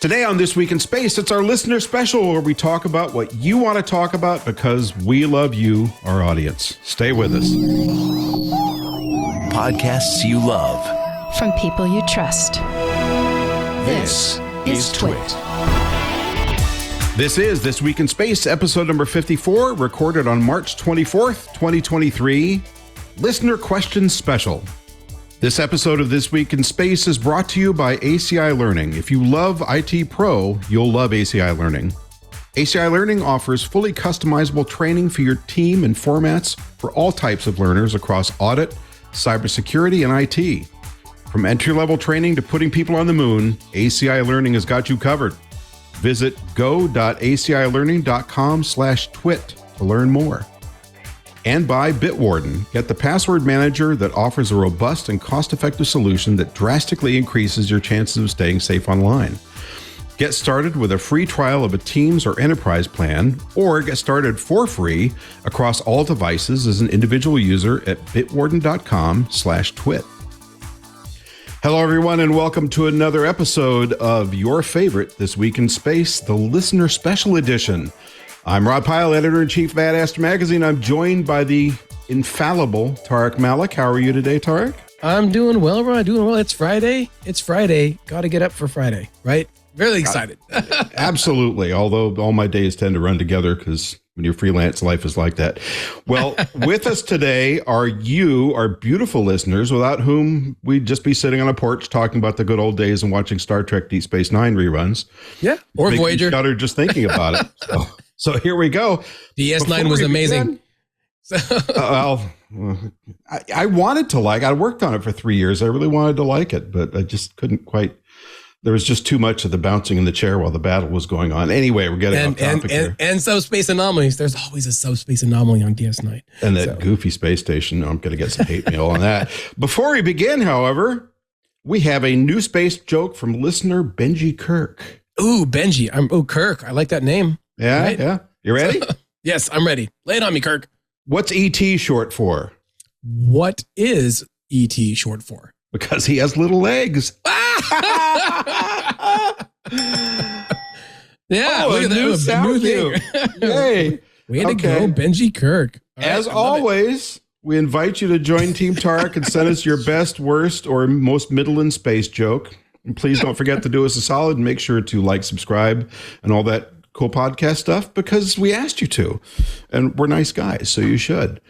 Today on This Week in Space, it's our listener special where we talk about what you want to talk about because we love you, our audience. Stay with us. Podcasts you love. From people you trust. This is TWiT. This is This Week in Space, episode number 54, recorded on March 24th, 2023. Listener Questions Special. This episode of This Week in Space is brought to you by ACI Learning. If you love IT Pro, you'll love ACI Learning. ACI Learning offers fully customizable training for your team and formats for all types of learners across audit, cybersecurity, and IT. From entry-level training to putting people on the moon, ACI Learning has got you covered. Visit go.acilearning.com/twit to learn more. And by Bitwarden, get the password manager that offers a robust and cost-effective solution that drastically increases your chances of staying safe online. Get started with a free trial of a Teams or Enterprise plan, or get started for free across all devices as an individual user at bitwarden.com/twit. Hello, everyone, and welcome to another episode of your favorite This Week in Space, the Listener Special Edition. I'm Pyle, editor-in-chief of Badass Magazine. I'm joined by the infallible Tariq Malik. How are you today, Tariq? I'm doing well, Rod. Doing well. It's Friday. Got to get up for Friday, right? Really excited. Absolutely. Although all my days tend to run together because when you're freelance, life is like that. Well, with us today are you, our beautiful listeners, without whom we'd just be sitting on a porch talking about the good old days and watching Star Trek Deep Space Nine reruns. Yeah, or Voyager. Shudder just thinking about it. So here we go. DS9 was amazing. I wanted to like. I worked on it for 3 years. I really wanted to like it, but I just couldn't quite. There was just too much of the bouncing in the chair while the battle was going on. Anyway, we're getting off topic here. And subspace anomalies. There's always a subspace anomaly on DS9. And that goofy space station. I'm going to get some hate mail on that. Before we begin, however, we have a new space joke from listener Benji Kirk. Ooh, Benji. Kirk. I like that name. Yeah, right? Yeah. You ready? Yes, I'm ready. Lay it on me, Kirk. What's ET short for? What is ET short for? Because he has little legs. Yeah, look at that. New thing. Yay. Way to go, Benji Kirk. As always, we invite you to join Team Tariq and send us your best, worst, or most middling space joke. And please don't forget to do us a solid and make sure to like, subscribe, and all that cool podcast stuff because we asked you to. And we're nice guys, so you should.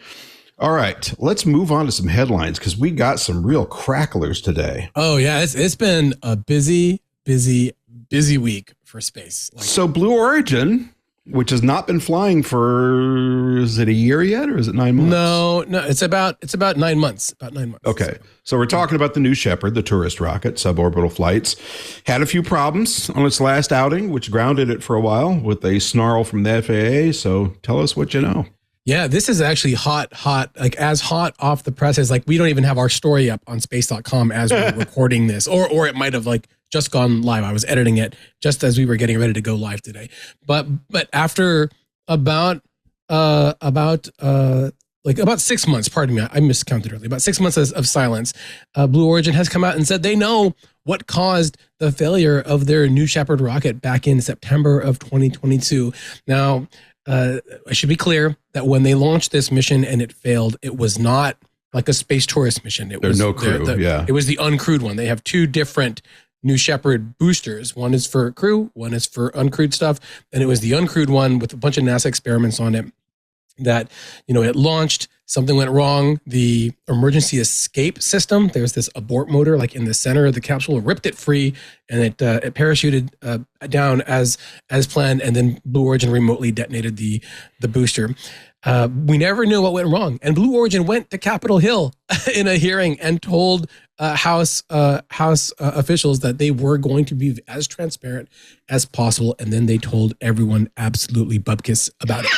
All right, let's move on to some headlines because we got some real cracklers today. Oh, yeah, it's been a busy week for space. So Blue Origin, which has not been flying for, is it a year yet or is it 9 months? No, it's about 9 months. About 9 months. Okay, so we're talking about the New Shepard, the tourist rocket, suborbital flights. Had a few problems on its last outing, which grounded it for a while with a snarl from the FAA. So tell us what you know. Yeah, this is actually hot, like as hot off the press as like we don't even have our story up on space.com as we're recording this, or it might have like just gone live. I was editing it just as we were getting ready to go live today. But after about 6 months, pardon me, I miscounted earlier, about 6 months of silence, Blue Origin has come out and said they know what caused the failure of their New Shepard rocket back in September of 2022. Now, I should be clear that when they launched this mission and it failed, it was not like a space tourist mission. There's no crew, It was the uncrewed one. They have two different New Shepard boosters. One is for crew, one is for uncrewed stuff. And it was the uncrewed one with a bunch of NASA experiments on it that, it launched, something went wrong. The emergency escape system, there's this abort motor like in the center of the capsule, ripped it free, and it parachuted down as planned, and then Blue Origin remotely detonated the booster. We never knew what went wrong. And Blue Origin went to Capitol Hill in a hearing and told House officials that they were going to be as transparent as possible. And then they told everyone absolutely bupkis about it.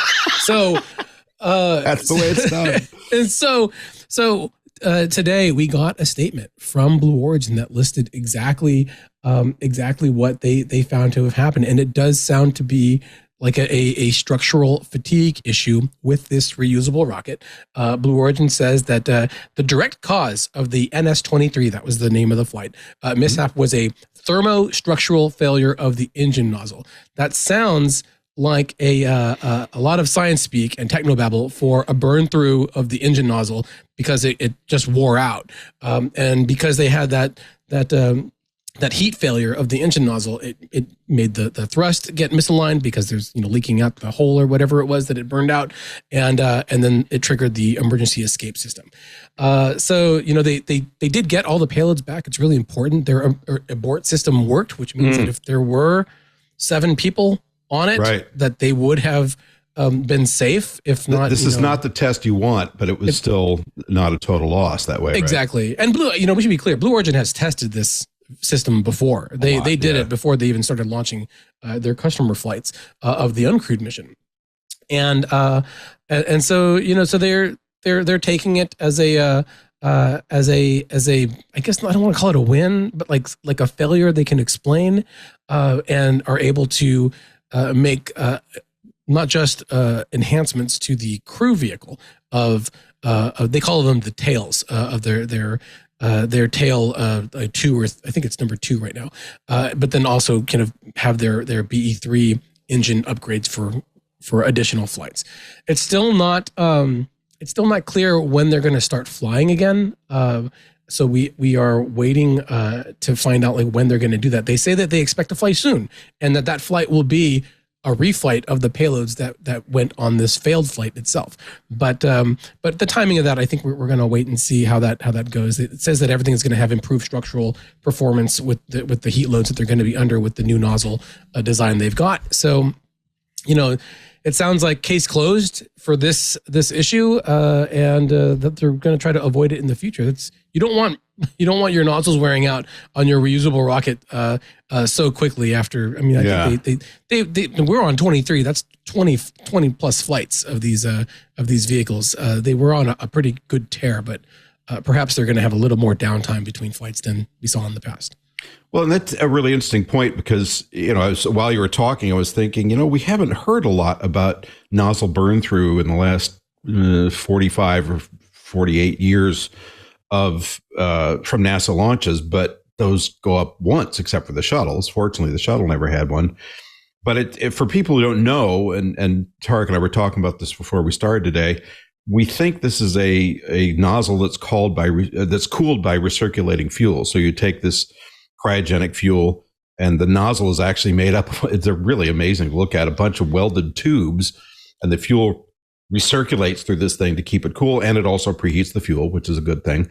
So that's the way it's done. And so today we got a statement from Blue Origin that listed exactly what they found to have happened. And it does sound to be a structural fatigue issue with this reusable rocket. Blue Origin says that the direct cause of the NS-23, that was the name of the flight, mishap was a thermostructural failure of the engine nozzle. That sounds like a lot of science speak and technobabble for a burn through of the engine nozzle because it just wore out. And because they had that heat failure of the engine nozzle, it made the thrust get misaligned because there's leaking out the hole or whatever it was that it burned out, and then it triggered the emergency escape system. So they did get all the payloads back. It's really important. Their abort system worked, which means that if there were 7 people on it, right, that they would have been safe. If not, this is not the test you want, but it was still not a total loss that way. Exactly. Right? And we should be clear. Blue Origin has tested this system before. They did it before they even started launching their customer flights of the uncrewed mission, and so so they're taking it as a I guess I don't want to call it a win, but like a failure they can explain, and are able to make not just enhancements to the crew vehicle of they call them the tails of their tail 2, or I think it's number 2 right now, but then also kind of have their BE3 engine upgrades for additional flights. It's still not clear when they're going to start flying again. So we are waiting to find out when they're going to do that. They say that they expect to fly soon, and that flight will be a reflight of the payloads that went on this failed flight itself. But the timing of that, I think we're going to wait and see how that goes. It says that everything is going to have improved structural performance with the heat loads that they're going to be under with the new nozzle design they've got. So, it sounds like case closed for this issue, and that they're going to try to avoid it in the future. You don't want your nozzles wearing out on your reusable rocket so quickly after. I mean, I think they we're on 23. That's 20 plus flights of these vehicles. They were on a pretty good tear, but perhaps they're going to have a little more downtime between flights than we saw in the past. Well, and that's a really interesting point because, while you were talking, I was thinking, we haven't heard a lot about nozzle burn through in the last 45 or 48 years from NASA launches, but those go up once, except for the shuttles. Fortunately, the shuttle never had one. But for people who don't know, and Tariq and I were talking about this before we started today, we think this is a nozzle that's cooled by recirculating fuel. So you take this cryogenic fuel, and the nozzle is actually made up. It's really amazing to look at, a bunch of welded tubes, and the fuel recirculates through this thing to keep it cool, and it also preheats the fuel, which is a good thing.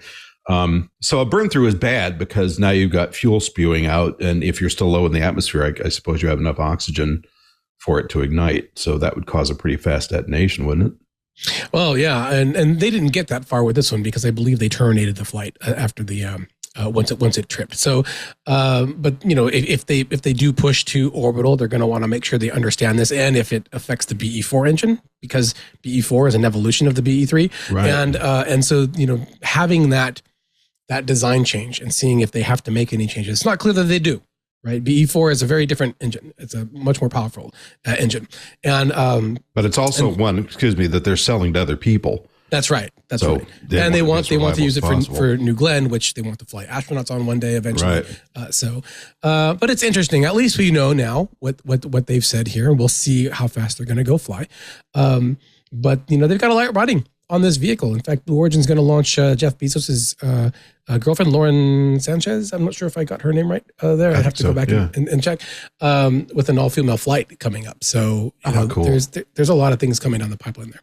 So a burn through is bad because now you've got fuel spewing out, and if you're still low in the atmosphere, I suppose you have enough oxygen for it to ignite. So that would cause a pretty fast detonation, wouldn't it? Well, yeah, and they didn't get that far with this one because I believe they terminated the flight after the once it tripped. So, but if they do push to orbital, they're going to want to make sure they understand this, and if it affects the BE4 engine, because BE4 is an evolution of the BE3, right. And so having that design change and seeing if they have to make any changes. It's not clear that they do. Right, BE4 is a very different engine. It's a much more powerful engine, and but it's also that they're selling to other people. That's right. That's right. And they want to use it for New Glenn, which they want to fly astronauts on one day eventually. Right. But it's interesting. At least we know now what they've said here, and we'll see how fast they're going to go fly. But they've got a lot riding on this vehicle. In fact, Blue Origin's going to launch Jeff Bezos's girlfriend, Lauren Sanchez. I'm not sure if I got her name right there. I'd have to go back and check, with an all-female flight coming up. So cool. There's a lot of things coming down the pipeline there.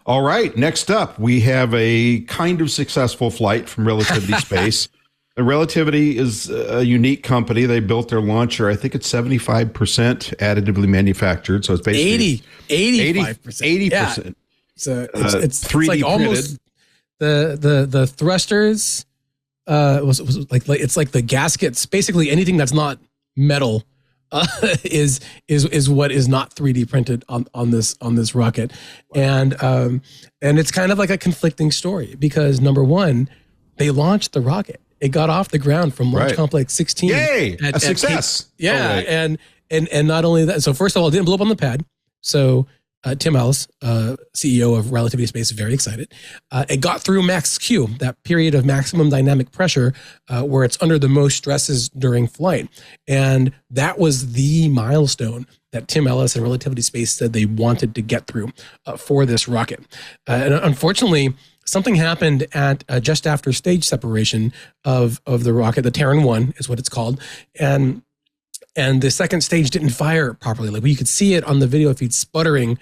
All right. Next up, we have a kind of successful flight from Relativity Space. And Relativity is a unique company. They built their launcher. I think it's 75% additively manufactured. So it's basically 85%. 80%. Yeah. So it's 3D like almost the thrusters. Was like it's like the gaskets. Basically, anything that's not metal is what is not 3D printed on this rocket, and it's kind of like a conflicting story because number one, they launched the rocket it got off the ground from Launch Complex 16. Yay! A success. And not only that, so first of all, it didn't blow up on the pad. So Tim Ellis, CEO of Relativity Space, is very excited. It got through max Q, that period of maximum dynamic pressure where it's under the most stresses during flight. And that was the milestone that Tim Ellis and Relativity Space said they wanted to get through for this rocket. And unfortunately, something happened at just after stage separation of the rocket. The Terran 1 is what it's called. And the second stage didn't fire properly. Like you could see it on the video feed sputtering.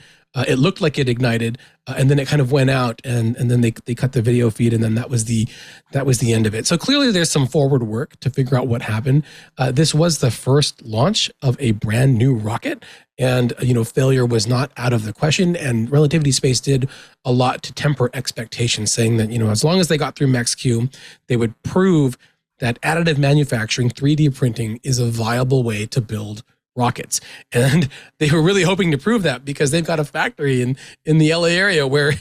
It looked like it ignited, and then it kind of went out, and then they cut the video feed, and then that was the end of it. So clearly, there's some forward work to figure out what happened. This was the first launch of a brand new rocket, and failure was not out of the question. And Relativity Space did a lot to temper expectations, saying that as long as they got through Max Q, they would prove that additive manufacturing, 3D printing, is a viable way to build rockets. And they were really hoping to prove that because they've got a factory in the LA area where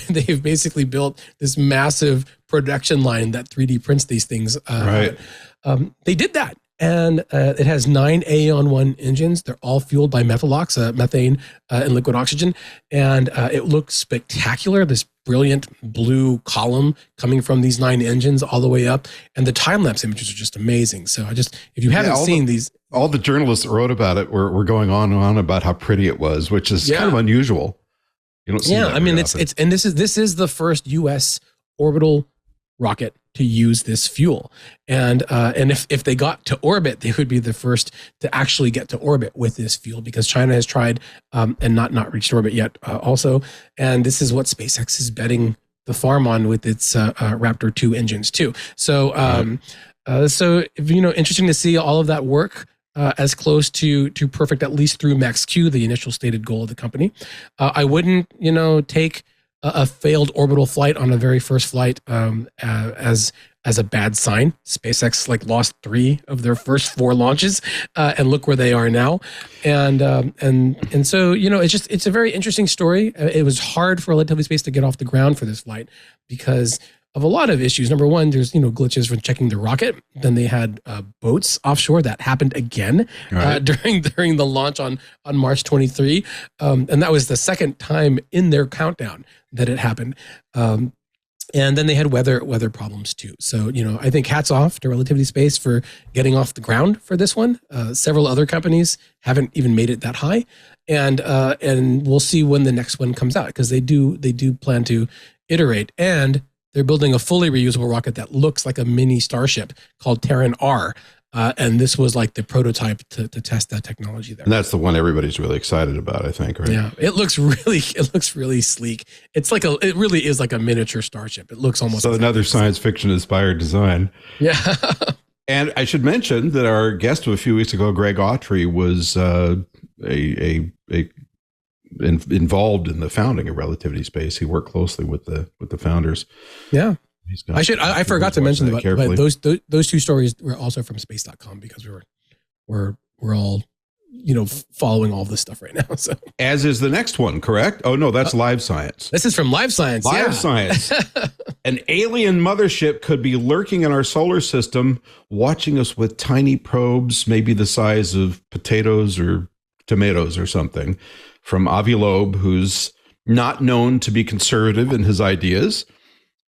they've basically built this massive production line that 3D prints these things. They did that. And it has 9 Aeon-1 engines. They're all fueled by methalox, methane, and liquid oxygen. And it looks spectacular, this brilliant blue column coming from these 9 engines all the way up. And the time-lapse images are just amazing. So if you haven't seen these... All the journalists that wrote about it were going on and on about how pretty it was, which is kind of unusual. You don't see that very often. And this is the first U.S. orbital rocket to use this fuel. And if they got to orbit, they would be the first to actually get to orbit with this fuel, because China has tried and not reached orbit yet also. And this is what SpaceX is betting the farm on with its Raptor 2 engines too. So interesting to see all of that work as close to perfect, at least through Max Q, the initial stated goal of the company. I wouldn't, take a failed orbital flight on a very first flight as a bad sign. SpaceX lost 3 of their first 4 launches, and look where they are now. And so it's a very interesting story. It was hard for Relativity Space to get off the ground for this flight because of a lot of issues. Number one, there's glitches when checking the rocket. Then they had boats offshore. That happened again during the launch on March 23, and that was the second time in their countdown that it happened. And then they had weather problems too. So I think hats off to Relativity Space for getting off the ground for this one. Several other companies haven't even made it that high, and we'll see when the next one comes out, because they do plan to iterate. And they're building a fully reusable rocket that looks like a mini Starship called Terran R. And this was like the prototype to test that technology there. And that's the one everybody's really excited about, I think, right? Yeah, it looks really sleek. It really is like a miniature Starship. It looks almost so another science fiction inspired design. Yeah. And I should mention that our guest of a few weeks ago, Greg Autry, was involved in the founding of Relativity Space. He worked closely with the founders. Yeah. I forgot to mention that, but those 2 stories were also from space.com, because we're all following all this stuff right now. So, as is the next one, correct? Oh no, that's Live Science. This is from Live Science. Science. An alien mothership could be lurking in our solar system, watching us with tiny probes, maybe the size of potatoes or tomatoes or something. From Avi Loeb, who's not known to be conservative in his ideas.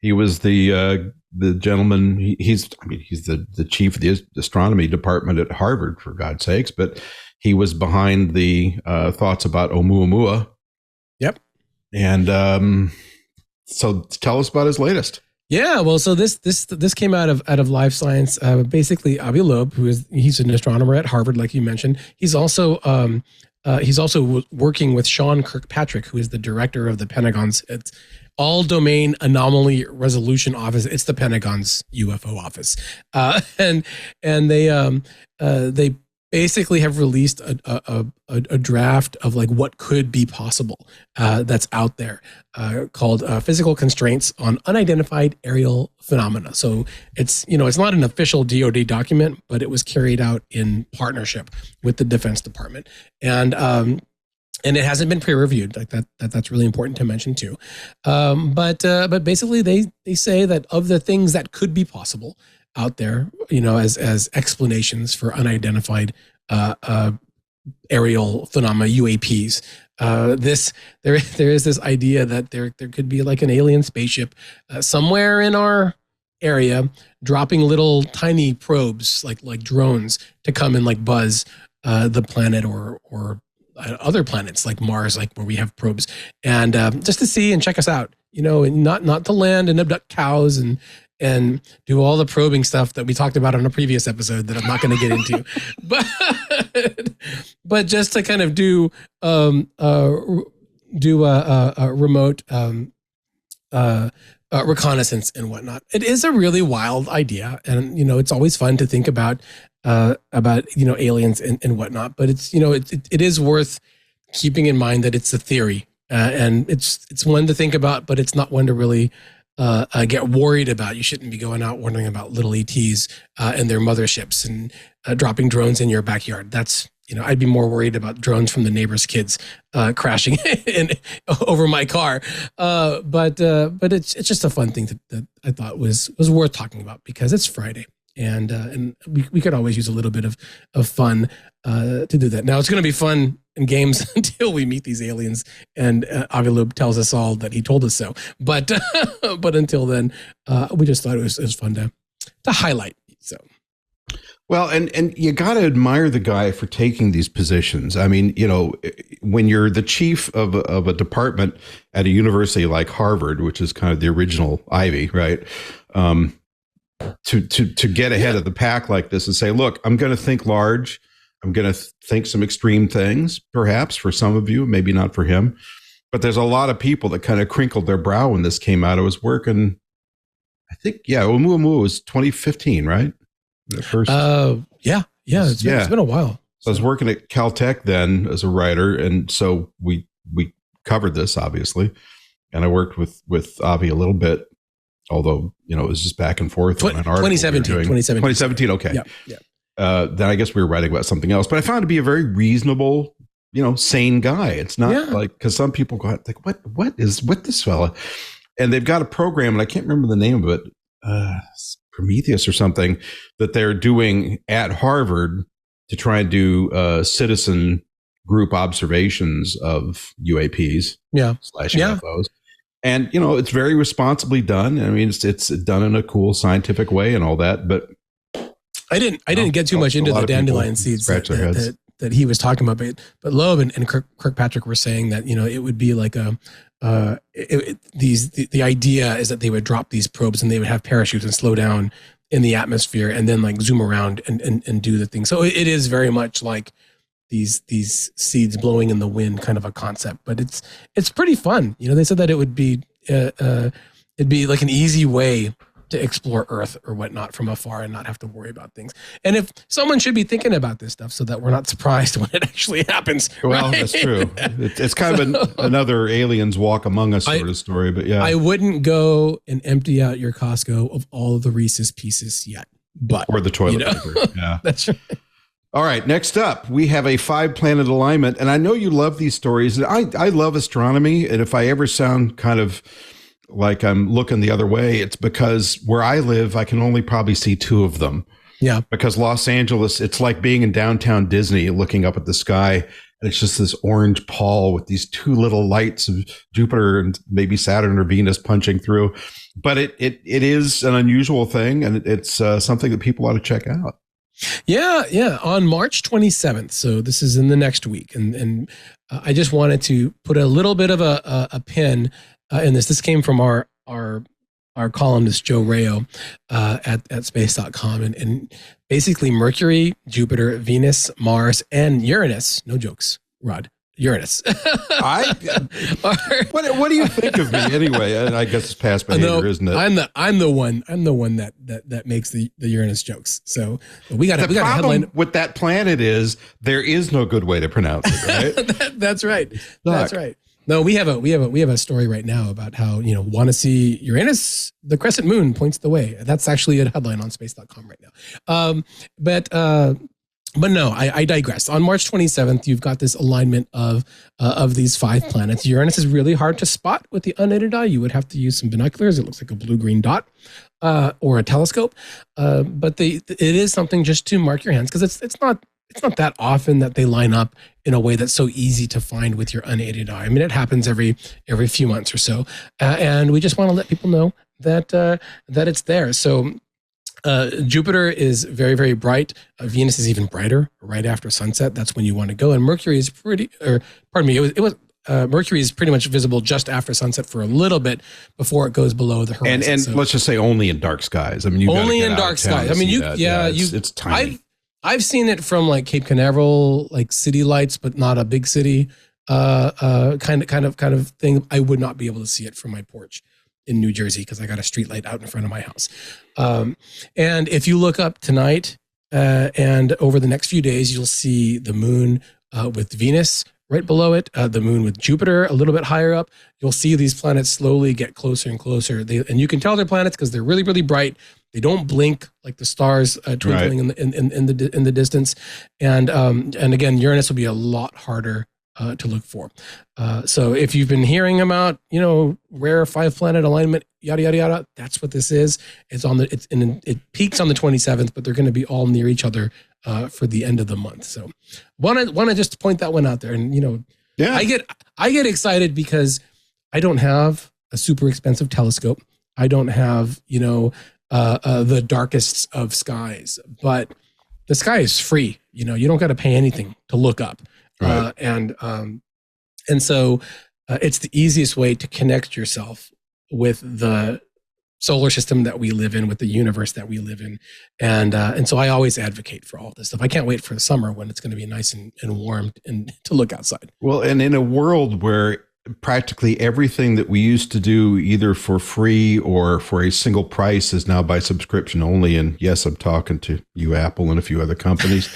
He was the gentleman. He's the chief of the astronomy department at Harvard, for God's sakes. But he was behind the thoughts about Oumuamua. Yep. And so tell us about his latest. Yeah, well, so this came out of Live Science. Basically, Avi Loeb, he's an astronomer at Harvard, like you mentioned. He's also working with Sean Kirkpatrick, who is the director of the Pentagon's All Domain Anomaly Resolution Office. It's the Pentagon's UFO office, and they basically have released a draft of what could be possible that's out there called Physical Constraints on Unidentified Aerial Phenomena. So it's not an official DoD document, but it was carried out in partnership with the Defense Department, and it hasn't been peer-reviewed. That's really important to mention too. But basically they say that of the things that could be possible, out there, as explanations for unidentified aerial phenomena, UAPs. There is this idea that there could be like an alien spaceship somewhere in our area dropping little tiny probes like drones to come and like buzz the planet or other planets like Mars, like where we have probes, and just to see and check us out, and not to land and abduct cows and do all the probing stuff that we talked about on a previous episode that I'm not going to get into, but just to kind of do a remote reconnaissance and whatnot. It is a really wild idea, and it's always fun to think about aliens and whatnot. But it's it is worth keeping in mind that it's a theory, and it's one to think about, but it's not one to really get worried about. You shouldn't be going out wondering about little ETs and their motherships and dropping drones in your backyard. That's I'd be more worried about drones from the neighbor's kids crashing over my car. But it's just a fun thing that I thought was worth talking about because it's Friday, and we could always use a little bit of fun to do that. Now it's going to be fun in games until we meet these aliens, and Avi Loeb tells us all that he told us so. But until then, we just thought it was fun to highlight. So. Well, and you got to admire the guy for taking these positions. I mean, when you're the chief of a department at a university like Harvard, which is kind of the original Ivy, right? To get ahead of the pack like this and say, look, I'm going to think large. I'm going to think some extreme things, perhaps for some of you, maybe not for him. But there's a lot of people that kind of crinkled their brow when this came out. I was working, I think, Oumuamua was 2015, right? The first, it's been a while. So I was working at Caltech then as a writer, and so we covered this obviously, and I worked with Avi a little bit, although it was just back and forth. 2017. Okay. Yeah. Then I guess we were writing about something else, but I found to be a very reasonable, sane guy. It's not like, because some people go out like, what is with this fella? And they've got a program, and I can't remember the name of it. Prometheus or something that they're doing at Harvard to try and do citizen group observations of UAPs / UFOs. And, it's very responsibly done. I mean, it's done in a cool scientific way and all that. But I didn't get too much into the dandelion seeds that he was talking about. But Loeb and Kirkpatrick were saying that, it would be like the idea is that they would drop these probes and they would have parachutes and slow down in the atmosphere and then like zoom around and do the thing. So it is very much like these seeds blowing in the wind kind of a concept, but it's pretty fun. They said that it would be it'd be like an easy way to explore Earth or whatnot from afar and not have to worry about things. And if someone should be thinking about this stuff so that we're not surprised when it actually happens. Well, right? That's true. It's kind of another aliens walk among us sort of story, but yeah. I wouldn't go and empty out your Costco of all of the Reese's Pieces yet, but or the toilet paper. Yeah, that's right. All right, next up, we have a 5-planet alignment, and I know you love these stories. I love astronomy, and if I ever sound kind of like I'm looking the other way, it's because where I live, I can only probably see 2 of them. Yeah. Because Los Angeles, it's like being in downtown Disney, looking up at the sky, and it's just this orange pall with these 2 little lights of Jupiter and maybe Saturn or Venus punching through. But it is an unusual thing, and it's something that people ought to check out. Yeah. On March 27th. So this is in the next week. And I just wanted to put a little bit of a pin in this. This came from our columnist, Joe Rayo, at space.com. And basically Mercury, Jupiter, Venus, Mars, and Uranus, no jokes, Rod, Uranus. What do you think of me anyway? And I guess it's past behavior, isn't it? I'm the one that makes the Uranus jokes. So we got a headline with that planet is there is no good way to pronounce it, right? That's right. That's right. No, we have a story right now about how, want to see Uranus, the crescent moon points the way. That's actually a headline on space.com right now. But But no, I digress. On March 27th, you've got this alignment of these 5 planets. Uranus is really hard to spot with the unaided eye. You would have to use some binoculars. It looks like a blue-green dot or a telescope. But it is something just to mark your hands, because it's not that often that they line up in a way that's so easy to find with your unaided eye. I mean, it happens every few months or so, and we just want to let people know that it's there. So. Jupiter is very, very bright. Venus is even brighter right after sunset. That's when you want to go. And Mercury is Mercury is pretty much visible just after sunset for a little bit before it goes below the horizon. And let's just say only in dark skies. I mean, only in dark skies. I mean, it's tiny. I've seen it from like Cape Canaveral, like city lights, but not a big city kind of thing. I would not be able to see it from my porch in New Jersey because I got a street light out in front of my house. And if you look up tonight and over the next few days, you'll see the moon with Venus right below it, the moon with Jupiter a little bit higher up. You'll see these planets slowly get closer and closer. And you can tell they're planets because they're really, really bright. They don't blink like the stars twinkling in the distance. And again, Uranus will be a lot harder to look for. So if you've been hearing about, rare 5-planet alignment, yada, yada, yada, that's what this is. It peaks on the 27th, but they're going to be all near each other for the end of the month. So want to just point that one out there. And, I get excited because I don't have a super expensive telescope. I don't have, the darkest of skies, but the sky is free. You don't got to pay anything to look up. Right. And so it's the easiest way to connect yourself with the solar system that we live in, with the universe that we live in. And so I always advocate for all this stuff. I can't wait for the summer when it's going to be nice and warm and to look outside. Well, and in a world where practically everything that we used to do either for free or for a single price is now by subscription only. And yes, I'm talking to you, Apple, and a few other companies,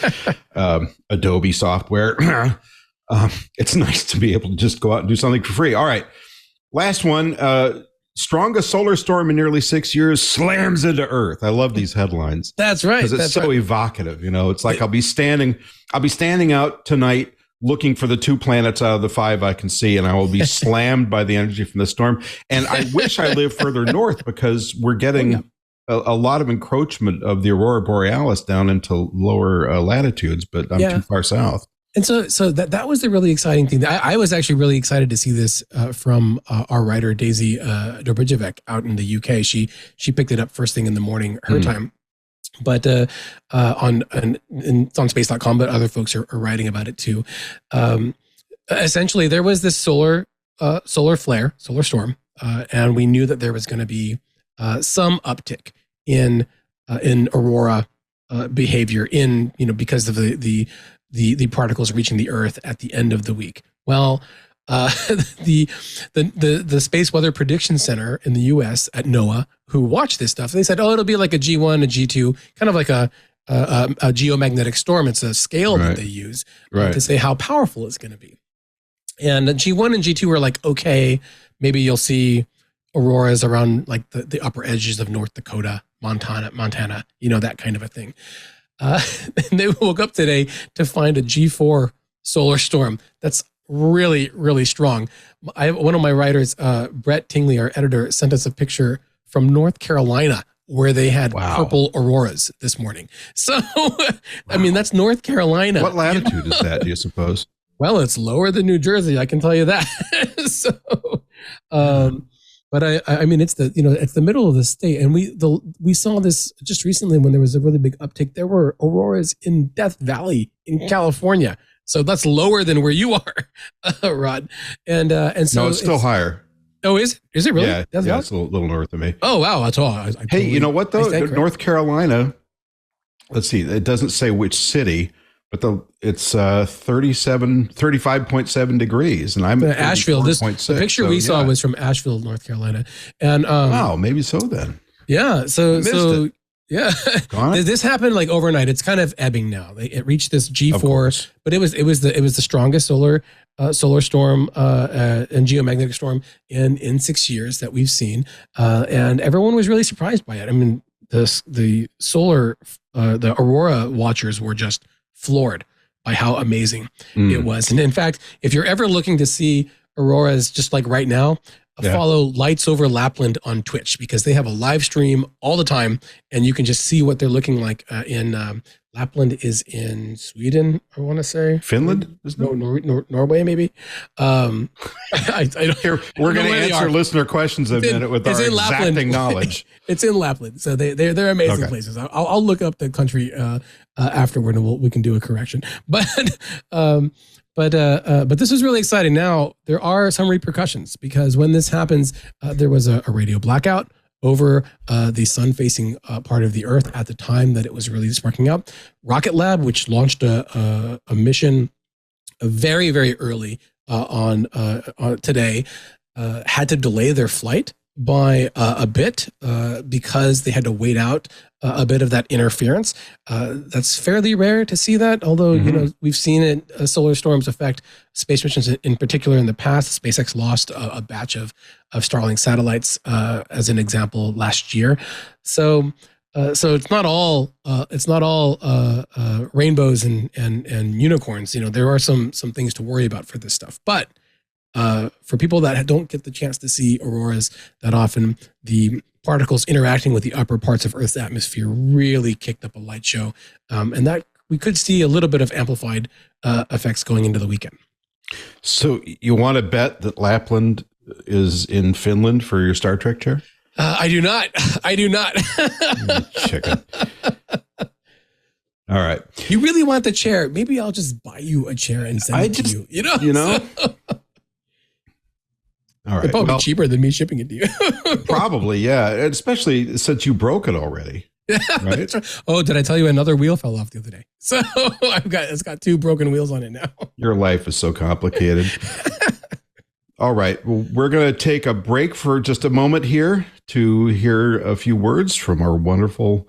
Adobe software. It's nice to be able to just go out and do something for free. All right. Last one. Strongest solar storm in nearly 6 years slams into Earth. I love these headlines. That's right. Because it's so evocative. It's like I'll be standing out tonight looking for the 2 planets out of the 5 I can see, and I will be slammed by the energy from the storm. And I wish I lived further north because we're getting a lot of encroachment of the Aurora Borealis down into lower latitudes, but I'm too far south. And so that was the really exciting thing. I was actually really excited to see this from our writer, Daisy Dobridjevec, out in the UK. She picked it up first thing in the morning, her time. But it's on space.com, but other folks are writing about it too. Essentially, there was this solar flare, solar storm, and we knew that there was going to be some uptick in aurora behavior because of the particles reaching the Earth at the end of the week. Well, the Space Weather Prediction Center in the U.S. at NOAA, who watched this stuff, they said, it'll be like a G1, a G2, kind of like a geomagnetic storm. It's a scale that they use to say how powerful it's going to be. And G1 and G2 were like, okay, maybe you'll see auroras around like the upper edges of North Dakota, Montana, that kind of a thing. And they woke up today to find a G4 solar storm that's really, really strong. One of my writers, Brett Tingley, our editor, sent us a picture from North Carolina where they had purple auroras this morning. So, I mean, that's North Carolina. What latitude is that, do you suppose? Well, it's lower than New Jersey, I can tell you that. But I mean, it's the middle of the state, and we saw this just recently when there was a really big uptick. There were auroras in Death Valley in California, so that's lower than where you are, Rod. And so no, it's still higher. Oh, is it really? Yeah, it's a little north of me. Oh wow, that's all. Hey, you know what though? North Carolina. Let's see. It doesn't say which city, but it's 35.7 degrees, and I'm at Asheville. The picture we saw was from Asheville, North Carolina, and wow, maybe so then. Yeah, so this happened like overnight. It's kind of ebbing now. It reached this G4, but it was the strongest solar storm and geomagnetic storm in 6 years that we've seen, and everyone was really surprised by it. I mean, the aurora watchers were just floored by how amazing it was. And in fact, if you're ever looking to see auroras just like right now, follow Lights Over Lapland on Twitch, because they have a live stream all the time and you can just see what they're looking like in Lapland is in Sweden, I want to say. Finland? No, Norway, maybe. I don't hear. We're going to answer listener questions in a minute with our exacting knowledge. It's in Lapland, so they're amazing places. I'll look up the country afterward, and we can do a correction. But this is really exciting. Now there are some repercussions, because when this happens, there was a radio blackout over the sun-facing part of the Earth at the time that it was really sparking up. Rocket Lab, which launched a mission very, very early on today, had to delay their flight by a bit because they had to wait out a bit of that interference. That's fairly rare to see that, although you know, we've seen it, solar storms affect space missions in particular in the past. SpaceX lost a batch of Starlink satellites as an example last year. So it's not all rainbows and unicorns. You know, there are some things to worry about for this stuff, but for people that don't get the chance to see auroras that often, the particles interacting with the upper parts of Earth's atmosphere really kicked up a light show, and that we could see a little bit of amplified effects going into the weekend. So you want to bet that Lapland is in Finland for your Star Trek chair? I do not. Chicken. All right. You really want the chair? Maybe I'll just buy you a chair and send it to you. You know. All right. It'd probably be cheaper than me shipping it to you. Probably, yeah. Especially since you broke it already. Right? Oh, did I tell you another wheel fell off the other day? So it's got 2 broken wheels on it now. Your life is so complicated. All right. Well, we're going to take a break for just a moment here to hear a few words from our wonderful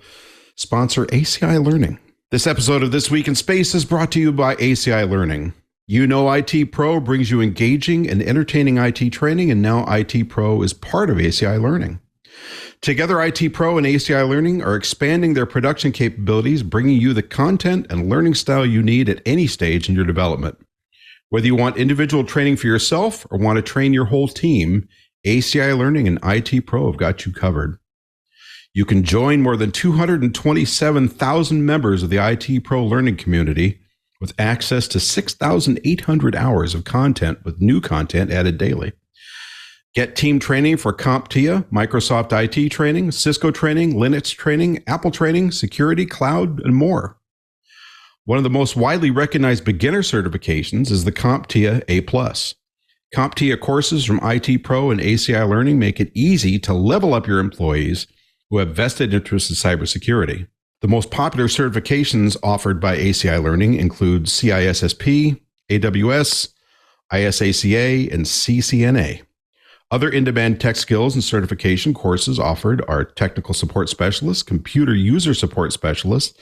sponsor, ACI Learning. This episode of This Week in Space is brought to you by ACI Learning. You Know IT Pro brings you engaging and entertaining IT training, and now IT Pro is part of ACI Learning. Together, IT Pro and ACI Learning are expanding their production capabilities, bringing you the content and learning style you need at any stage in your development. Whether you want individual training for yourself or want to train your whole team, ACI Learning and IT Pro have got you covered. You can join more than 227,000 members of the IT Pro learning community with access to 6,800 hours of content with new content added daily. Get team training for CompTIA, Microsoft IT training, Cisco training, Linux training, Apple training, security, cloud, and more. One of the most widely recognized beginner certifications is the CompTIA A+. CompTIA courses from IT Pro and ACI Learning make it easy to level up your employees who have vested interests in cybersecurity. The most popular certifications offered by ACI Learning include CISSP, AWS, ISACA, and CCNA. Other in-demand tech skills and certification courses offered are Technical Support Specialist, Computer User Support Specialist,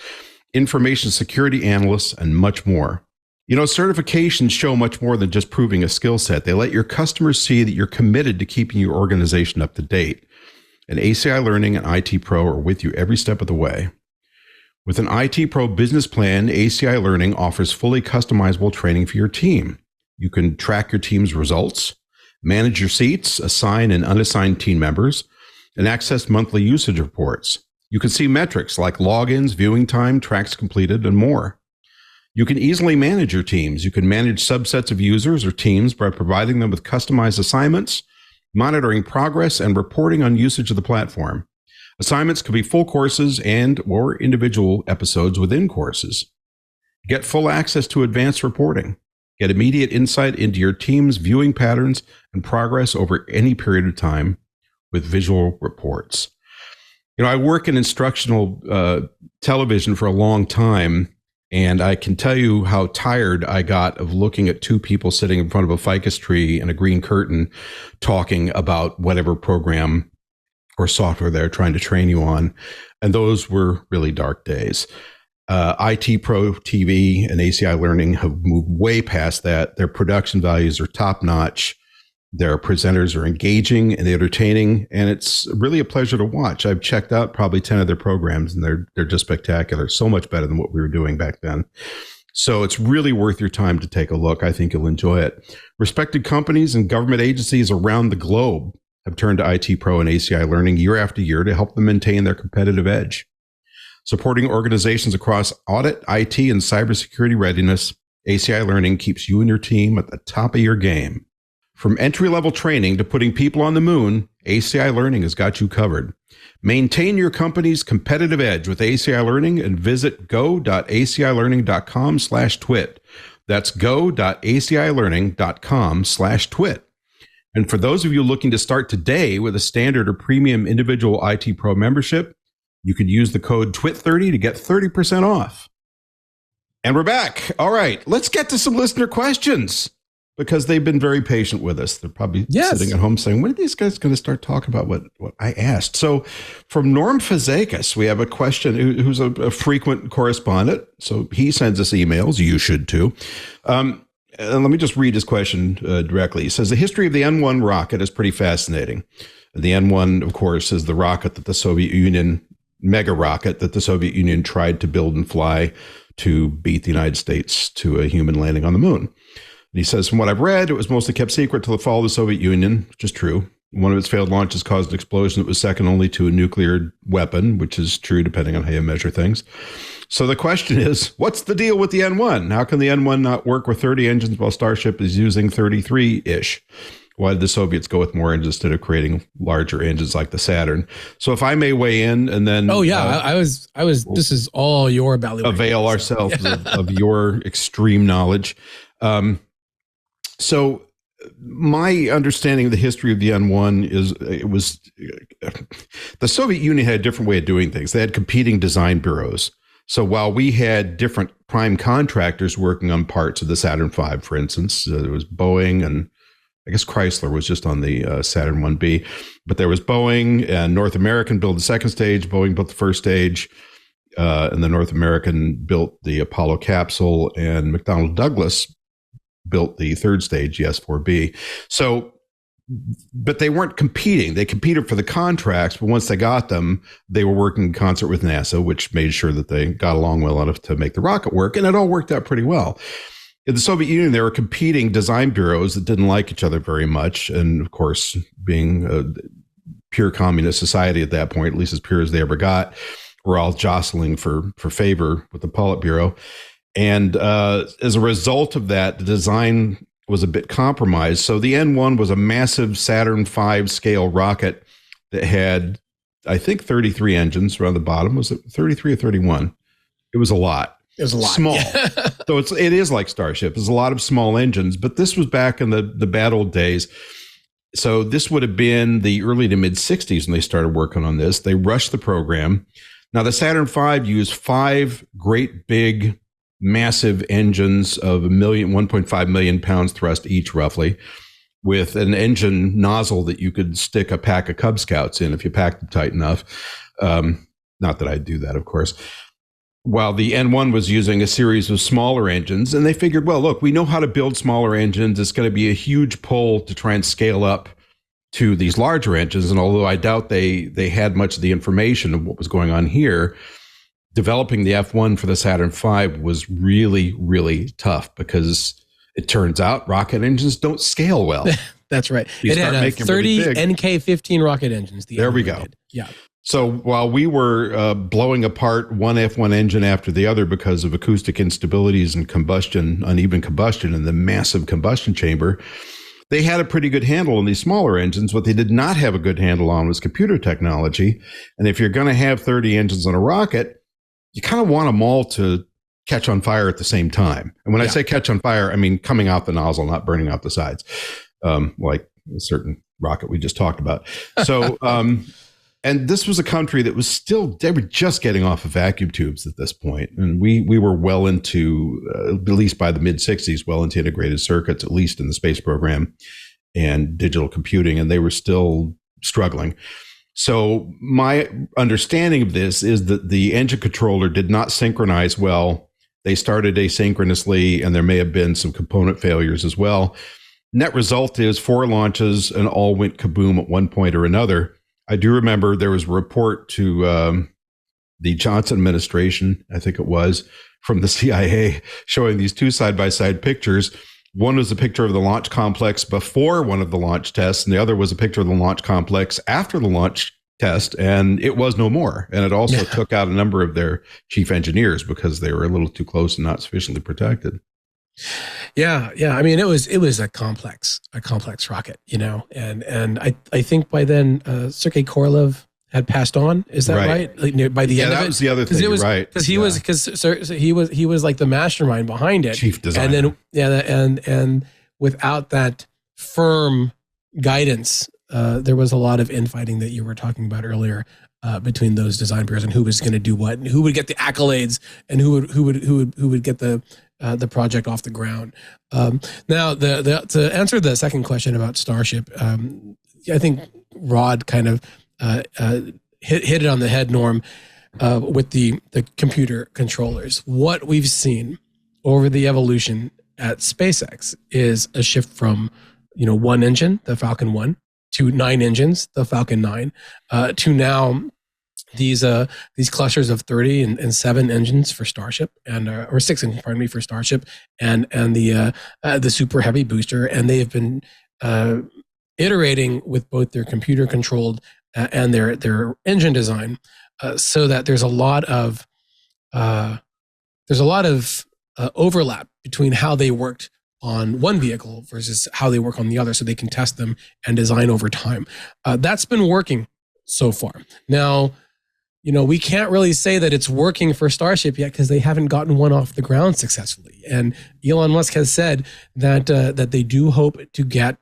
Information Security Analyst, and much more. You know, certifications show much more than just proving a skill set. They let your customers see that you're committed to keeping your organization up to date. And ACI Learning and IT Pro are with you every step of the way. With an IT Pro business plan, ACI Learning offers fully customizable training for your team. You can track your team's results, manage your seats, assign and unassigned team members, and access monthly usage reports. You can see metrics like logins, viewing time, tracks completed, and more. You can easily manage your teams. You can manage subsets of users or teams by providing them with customized assignments, monitoring progress, and reporting on usage of the platform. Assignments could be full courses and or individual episodes within courses. Get full access to advanced reporting. Get immediate insight into your team's viewing patterns and progress over any period of time with visual reports. You know, I work in instructional television for a long time, and I can tell you how tired I got of looking at 2 people sitting in front of a ficus tree and a green curtain talking about whatever program or software they're trying to train you on. And those were really dark days. IT Pro TV and ACI Learning have moved way past that. Their production values are top notch. Their presenters are engaging and entertaining, and it's really a pleasure to watch. I've checked out probably 10 of their programs, and they're just spectacular. So much better than what we were doing back then. So it's really worth your time to take a look. I think you'll enjoy it. Respected companies and government agencies around the globe have turned to IT Pro and ACI Learning year after year to help them maintain their competitive edge. Supporting organizations across audit, IT, and cybersecurity readiness, ACI Learning keeps you and your team at the top of your game. From entry-level training to putting people on the moon, ACI Learning has got you covered. Maintain your company's competitive edge with ACI Learning and visit go.acilearning.com/twit. That's go.acilearning.com/twit. And for those of you looking to start today with a standard or premium individual IT Pro membership, you could use the code TWIT30 to get 30% off. And we're back. All right, let's get to some listener questions, because they've been very patient with us. They're probably sitting at home saying, when are these guys going to start talking about what I asked? So from Norm Fazakis, we have a question, who's a frequent correspondent. So he sends us emails. You should too. And let me just read his question directly. He says, the history of the N1 rocket is pretty fascinating. The N1, of course, is the rocket that the Soviet Union, mega rocket that the Soviet Union tried to build and fly to beat the United States to a human landing on the moon. And he says, from what I've read, it was mostly kept secret till the fall of the Soviet Union, which is true. One of its failed launches caused an explosion that was second only to a nuclear weapon, which is true depending on how you measure things. So the question is, what's the deal with the N1? How can the N1 not work with 30 engines while Starship is using 33-ish? Why did the Soviets go with more engines instead of creating larger engines like the Saturn? So if I may weigh in and then... Oh, yeah. I was. This is all your ballywick. Avail ourselves of your extreme knowledge. So my understanding of the history of the N1 is the Soviet Union had a different way of doing things. They had competing design bureaus. So while we had different prime contractors working on parts of the Saturn V, for instance, there was Boeing, and I guess Chrysler was just on the Saturn 1B, but there was Boeing, and North American built the second stage, Boeing built the first stage, and the North American built the Apollo capsule, and McDonnell Douglas built the third stage, the S4B. So, but they weren't competing. They competed for the contracts, but once they got them, they were working in concert with NASA, which made sure that they got along well enough to make the rocket work, and it all worked out pretty well. In the Soviet Union, there were competing design bureaus that didn't like each other very much, and of course, being a pure communist society at that point, at least as pure as they ever got, were all jostling for favor with the Politburo. And as a result of that, the design was a bit compromised. So the N1 was a massive Saturn V scale rocket that had, I think, 33 engines around the bottom. Was it 33 or 31? It was a lot. It was a lot. Small. Yeah. So it is like Starship. There's a lot of small engines, but this was back in the bad old days. So this would have been the early to mid 60s when they started working on this. They rushed the program. Now the Saturn V used 5 great big massive engines of 1.5 million pounds thrust each, roughly, with an engine nozzle that you could stick a pack of Cub Scouts in if you packed it tight enough. Not that I'd do that, of course. While the N1 was using a series of smaller engines, and they figured, well, look, we know how to build smaller engines. It's going to be a huge pull to try and scale up to these larger engines. And although I doubt they had much of the information of what was going on here, developing the F1 for the Saturn V was really, really tough, because it turns out rocket engines don't scale well. That's right. It had 30 NK-15 rocket engines. There we go. Yeah. So while we were blowing apart one F1 engine after the other because of acoustic instabilities and uneven combustion in the massive combustion chamber, they had a pretty good handle on these smaller engines. What they did not have a good handle on was computer technology. And if you're going to have 30 engines on a rocket, you kind of want them all to catch on fire at the same time. And when I say catch on fire, I mean coming out the nozzle, not burning out the sides, like a certain rocket we just talked about. So, and this was a country that was they were just getting off of vacuum tubes at this point. And we were well into, at least by the mid 60s, well into integrated circuits, at least in the space program and digital computing. And they were still struggling. So my understanding of this is that the engine controller did not synchronize well. They started asynchronously, and there may have been some component failures as well. Net result is 4 launches and all went kaboom at one point or another. I do remember there was a report to the Johnson administration, I think it was, from the CIA, showing these two side-by-side pictures. One was a picture of the launch complex before one of the launch tests, and the other was a picture of the launch complex after the launch test, and it was no more. And it also took out a number of their chief engineers because they were a little too close and not sufficiently protected. Yeah. I mean, it was a complex rocket, and I think by then Sergei Korolev had passed on. Is that right? Like, by the end of it, that was the other thing. Right? Because he was like the mastermind behind it, chief designer. And then and without that firm guidance, there was a lot of infighting that you were talking about earlier between those design peers and who was going to do what and who would get the accolades and who would get the project off the ground. Now, to answer the second question about Starship, I think Rod kind of hit it on the head, Norm, with the computer controllers. What we've seen over the evolution at SpaceX is a shift from one engine, the Falcon 1, to 9 engines, the Falcon 9, to now these clusters of 30 and 7 engines for Starship, and or 6 engines, pardon me, for Starship, and the super heavy booster, and they have been iterating with both their computer controlled and their engine design, so that there's a lot of overlap between how they worked on one vehicle versus how they work on the other, so they can test them and design over time. That's been working so far. Now, we can't really say that it's working for Starship yet because they haven't gotten one off the ground successfully. And Elon Musk has said that they do hope to get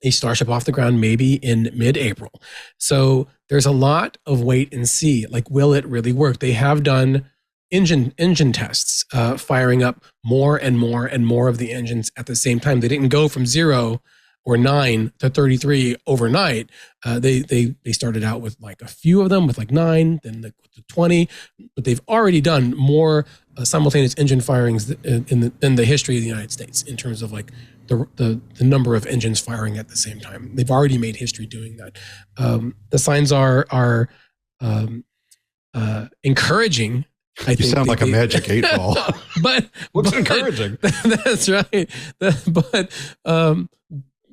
a Starship off the ground maybe in mid-April. So there's a lot of wait and see. Like, will it really work? They have done engine tests, firing up more and more and more of the engines at the same time. They didn't go from 0 or 9 to 33 overnight. They started out with like a few of them with like 9, then the 20, but they've already done more simultaneous engine firings in the history of the United States in terms of like the number of engines firing at the same time. They've already made history doing that. The signs are encouraging. I think you sound like a magic 8 ball. but looks encouraging. That's right.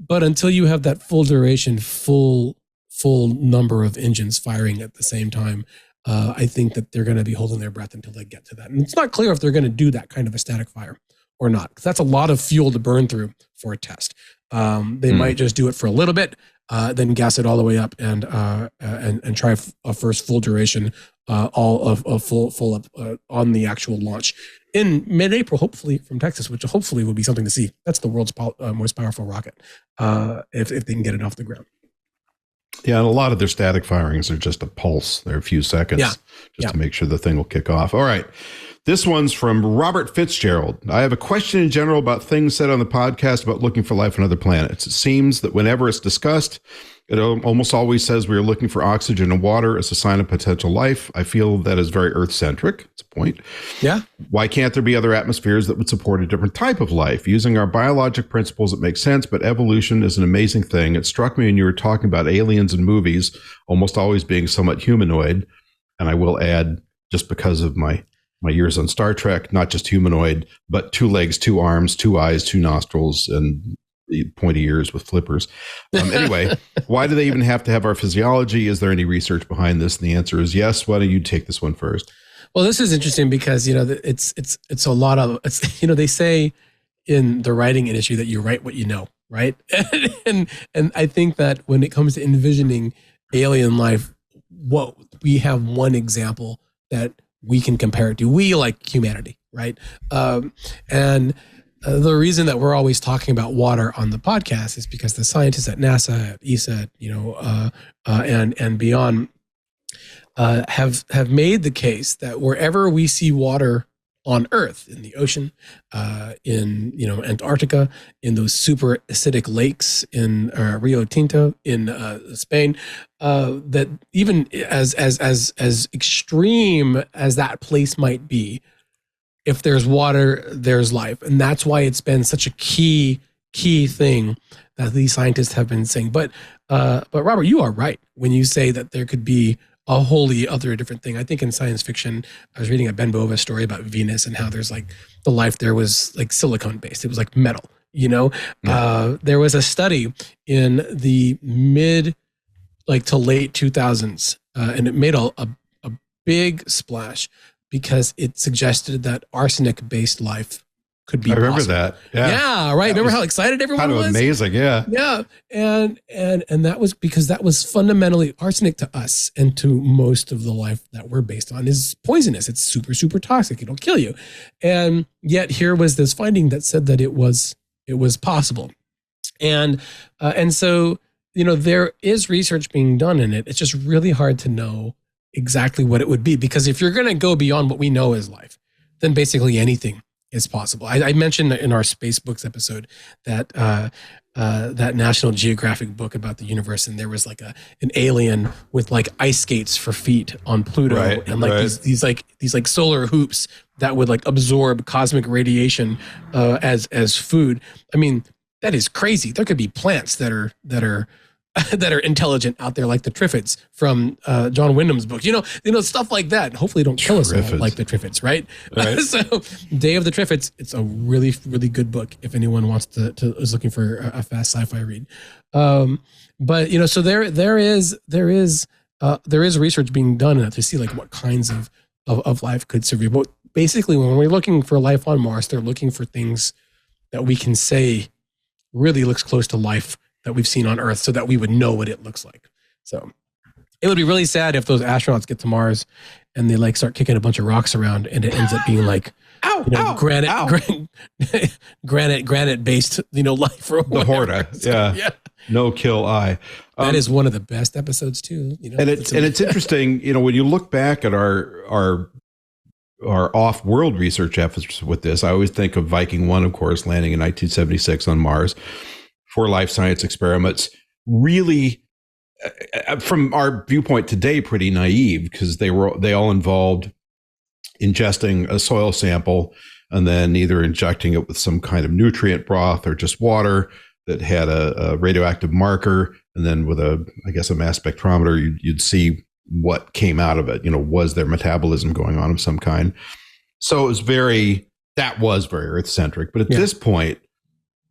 But until you have that full duration, full number of engines firing at the same time, I think that they're going to be holding their breath until they get to that. And it's not clear if they're going to do that kind of a static fire or not, because that's a lot of fuel to burn through for a test. They might just do it for a little bit, then gas it all the way up and try a first full duration, all of full up on the actual launch in mid-April, hopefully from Texas, which hopefully will be something to see. That's the world's most powerful rocket, if they can get it off the ground. Yeah, and a lot of their static firings are just a pulse. They're a few seconds to make sure the thing will kick off. All right. This one's from Robert Fitzgerald. I have a question in general about things said on the podcast about looking for life on other planets. It seems that whenever it's discussed, it almost always says we are looking for oxygen and water as a sign of potential life. I feel that is very Earth-centric. It's a point. Yeah. Why can't there be other atmospheres that would support a different type of life? Using our biologic principles, it makes sense, but evolution is an amazing thing. It struck me when you were talking about aliens in movies, almost always being somewhat humanoid. And I will add, just because of my years on Star Trek, not just humanoid, but 2 legs, 2 arms, 2 eyes, 2 nostrils, and pointy ears with flippers. Anyway, why do they even have to have our physiology? Is there any research behind this? And the answer is yes. Why don't you take this one first? Well, this is interesting because, it's a lot of, they say in the writing industry that you write what you know, right? and I think that when it comes to envisioning alien life, we have one example that we can compare it to. We, like humanity, right? And the reason that we're always talking about water on the podcast is because the scientists at NASA, at ESA, and beyond, have made the case that wherever we see water on Earth, in the ocean, in Antarctica, in those super acidic lakes in Rio Tinto in Spain, that even as extreme as that place might be, if there's water, there's life, and that's why it's been such a key thing that these scientists have been saying. But Robert, you are right when you say that there could be a wholly other different thing. I think in science fiction, I was reading a Ben Bova story about Venus and how there's like the life there was like silicone based. It was like metal, you know? Yeah. There was a study in the mid to late 2000s, and it made a big splash because it suggested that arsenic based life could be possible. Possible. That. Yeah, right. Remember how excited everyone was? Kind of amazing, yeah. Yeah. And that was because that was fundamentally arsenic to us and to most of the life that we're based on is poisonous. It's super, super toxic. It'll kill you. And yet here was this finding that said that it was possible. And so, there is research being done in it. It's just really hard to know exactly what it would be, because if you're going to go beyond what we know as life, then basically anything is possible. I mentioned in our Space Books episode that that National Geographic book about the universe, and there was like an alien with like ice skates for feet on Pluto, and like these solar hoops that would like absorb cosmic radiation as food. I mean, that is crazy. There could be plants that are that are intelligent out there, like the Triffids from John Wyndham's book, stuff like that. Hopefully don't kill us all like the Triffids, right? So Day of the Triffids, it's a really, really good book if anyone wants is looking for a fast sci-fi read. But so there is research being done to see like what kinds of life could survive. But basically when we're looking for life on Mars, they're looking for things that we can say really looks close to life that we've seen on Earth, so that we would know what it looks like. So it would be really sad if those astronauts get to Mars and they like start kicking a bunch of rocks around and it ends up being like granite based, life or whatever. The Horta. Yeah. No kill eye. That is one of the best episodes too. And it's interesting, when you look back at our off-world research efforts with this, I always think of Viking 1, of course, landing in 1976 on Mars. For life science experiments, really, from our viewpoint today, pretty naive, because they all involved ingesting a soil sample and then either injecting it with some kind of nutrient broth or just water that had a radioactive marker, and then with a mass spectrometer, you'd see what came out of it. Was there metabolism going on of some kind? So it was very Earth-centric. But at this point,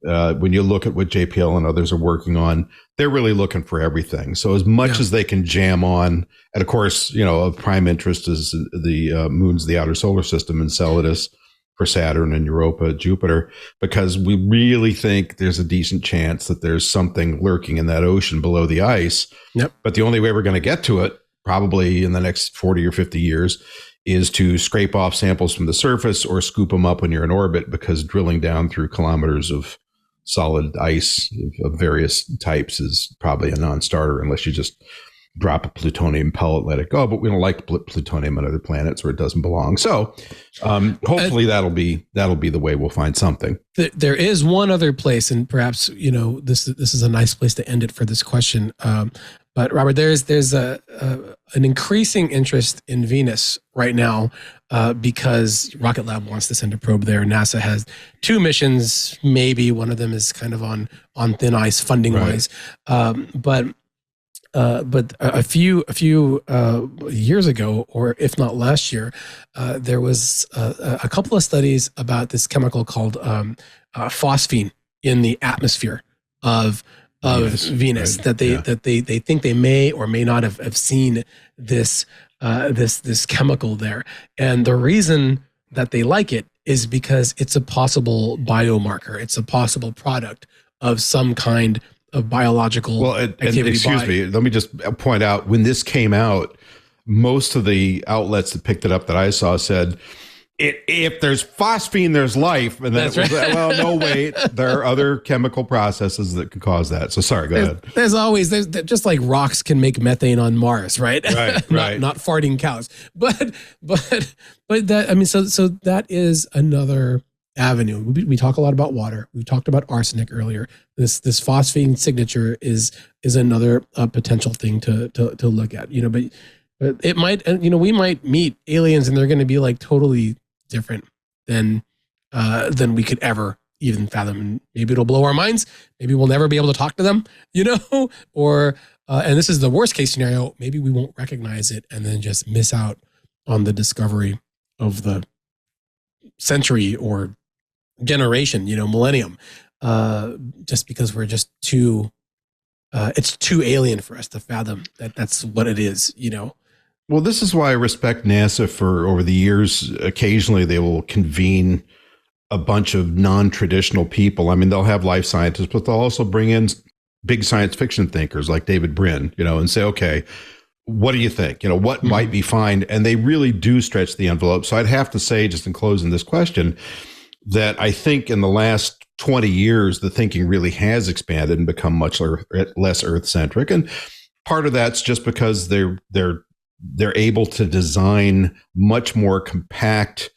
when you look at what JPL and others are working on, they're really looking for everything. So as much as they can jam on, and of course, of prime interest is the moons of the outer solar system, Enceladus for Saturn and Europa, Jupiter, because we really think there's a decent chance that there's something lurking in that ocean below the ice. Yep. But the only way we're going to get to it, probably in the next 40 or 50 years, is to scrape off samples from the surface or scoop them up when you're in orbit, because drilling down through kilometers of solid ice of various types is probably a non-starter unless you just drop a plutonium pellet, let it go. But we don't like plutonium on other planets where it doesn't belong. So hopefully that'll be the way we'll find something. There is one other place, and perhaps this is a nice place to end it for this question. But Robert, there's an increasing interest in Venus right now because Rocket Lab wants to send a probe there. NASA has 2 missions, maybe one of them is kind of on thin ice funding wise. But a few years ago, or if not last year, there was a couple of studies about this chemical called phosphine in the atmosphere of Venus, right. that they think they may or may not have seen this chemical there. And the reason that they like it is because it's a possible biomarker. It's a possible product of some kind of biological activity. Excuse me, let me just point out, when this came out, most of the outlets that picked it up that I saw said, if there's phosphine, there's life. And then well, no, wait, there are other chemical processes that can cause that. So sorry, go ahead. There's just like rocks can make methane on Mars, right? Right. not farting cows. But that, I mean, so that is another avenue. We talk a lot about water. We talked about arsenic earlier. This phosphine signature is another potential thing to look at, but it might, we might meet aliens and they're going to be like totally different than we could ever even fathom. Maybe it'll blow our minds. Maybe we'll never be able to talk to them, or, and this is the worst case scenario, maybe we won't recognize it and then just miss out on the discovery of the century or generation, millennium, just because we're just too, it's too alien for us to fathom that that's what it is, Well, this is why I respect NASA for over the years. Occasionally they will convene a bunch of non-traditional people. I mean, they'll have life scientists, but they'll also bring in big science fiction thinkers like David Brin, and say, okay, what do you think? What might be fine? And they really do stretch the envelope. So I'd have to say, just in closing this question, that I think in the last 20 years, the thinking really has expanded and become much less Earth-centric. And part of that's just because they're able to design much more compact,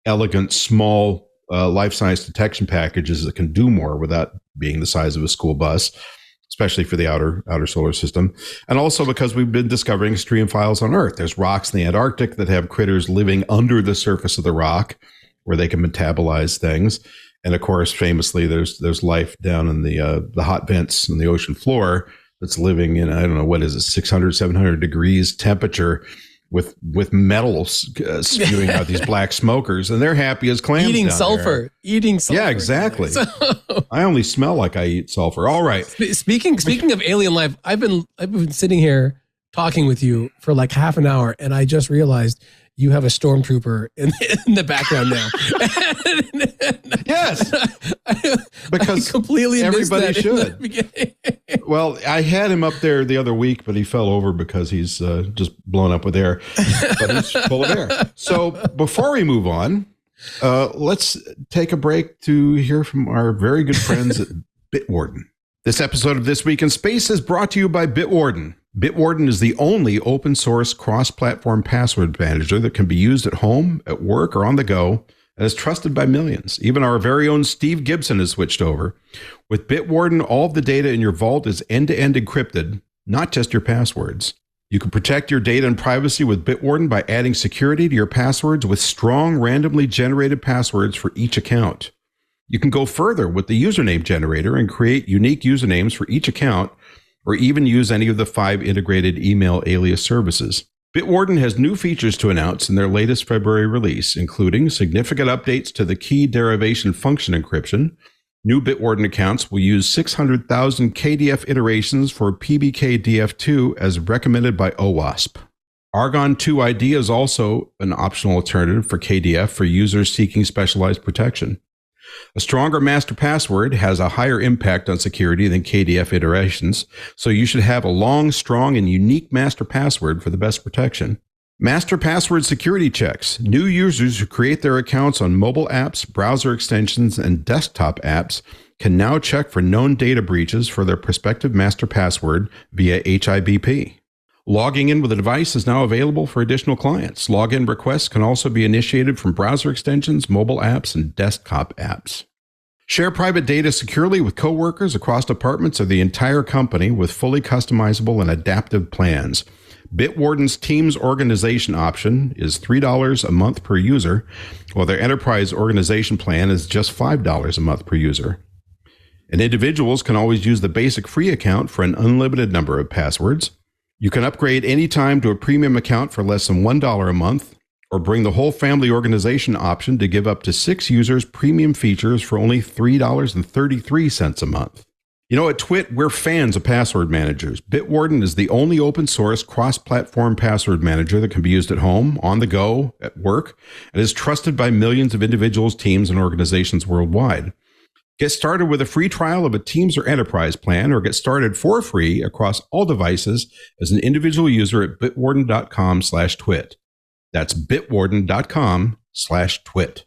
elegant, small life science detection packages that can do more without being the size of a school bus, especially for the outer solar system. And also because we've been discovering extremophiles on Earth. There's rocks in the Antarctic that have critters living under the surface of the rock where they can metabolize things. And of course, famously, there's life down in the hot vents in the ocean floor that's living in, I don't know, what is it, 600, 700 degrees temperature with metals spewing out these black smokers, and they're happy as clams. Eating sulfur. Yeah, exactly. So, I only smell like I eat sulfur. All right. Speaking of alien life, I've been sitting here talking with you for like half an hour, and I just realized you have a stormtrooper in the background now. Yes, because I completely everybody missed that should. Well, I had him up there the other week, but he fell over because he's just blown up with air. But he's full of air. So before we move on, let's take a break to hear from our very good friends at Bitwarden. This episode of This Week in Space is brought to you by Bitwarden. Bitwarden is the only open source cross-platform password manager that can be used at home, at work, or on the go, and is trusted by millions. Even our very own Steve Gibson has switched over. With Bitwarden, all of the data in your vault is end-to-end encrypted, not just your passwords. You can protect your data and privacy with Bitwarden by adding security to your passwords with strong, randomly generated passwords for each account. You can go further with the username generator and create unique usernames for each account, or even use any of the 5 integrated email alias services. Bitwarden has new features to announce in their latest February release, including significant updates to the key derivation function encryption. New Bitwarden accounts will use 600,000 KDF iterations for PBKDF2 as recommended by OWASP. Argon 2 ID is also an optional alternative for KDF for users seeking specialized protection. A stronger master password has a higher impact on security than KDF iterations, so you should have a long, strong, and unique master password for the best protection. Master password security checks. New users who create their accounts on mobile apps, browser extensions, and desktop apps can now check for known data breaches for their prospective master password via HIBP. Logging in with a device is now available for additional clients. Login requests can also be initiated from browser extensions, mobile apps, and desktop apps. Share private data securely with coworkers across departments or the entire company with fully customizable and adaptive plans. Bitwarden's Teams Organization option is $3 a month per user, while their Enterprise Organization plan is just $5 a month per user. And individuals can always use the basic free account for an unlimited number of passwords. You can upgrade anytime to a premium account for less than $1 a month, or bring the whole family organization option to give up to 6 users premium features for only $3.33 a month. At TWiT, we're fans of password managers. Bitwarden is the only open source cross-platform password manager that can be used at home, on the go, at work, and is trusted by millions of individuals, teams, and organizations worldwide. Get started with a free trial of a Teams or Enterprise plan, or get started for free across all devices as an individual user at bitwarden.com/twit. That's bitwarden.com/twit.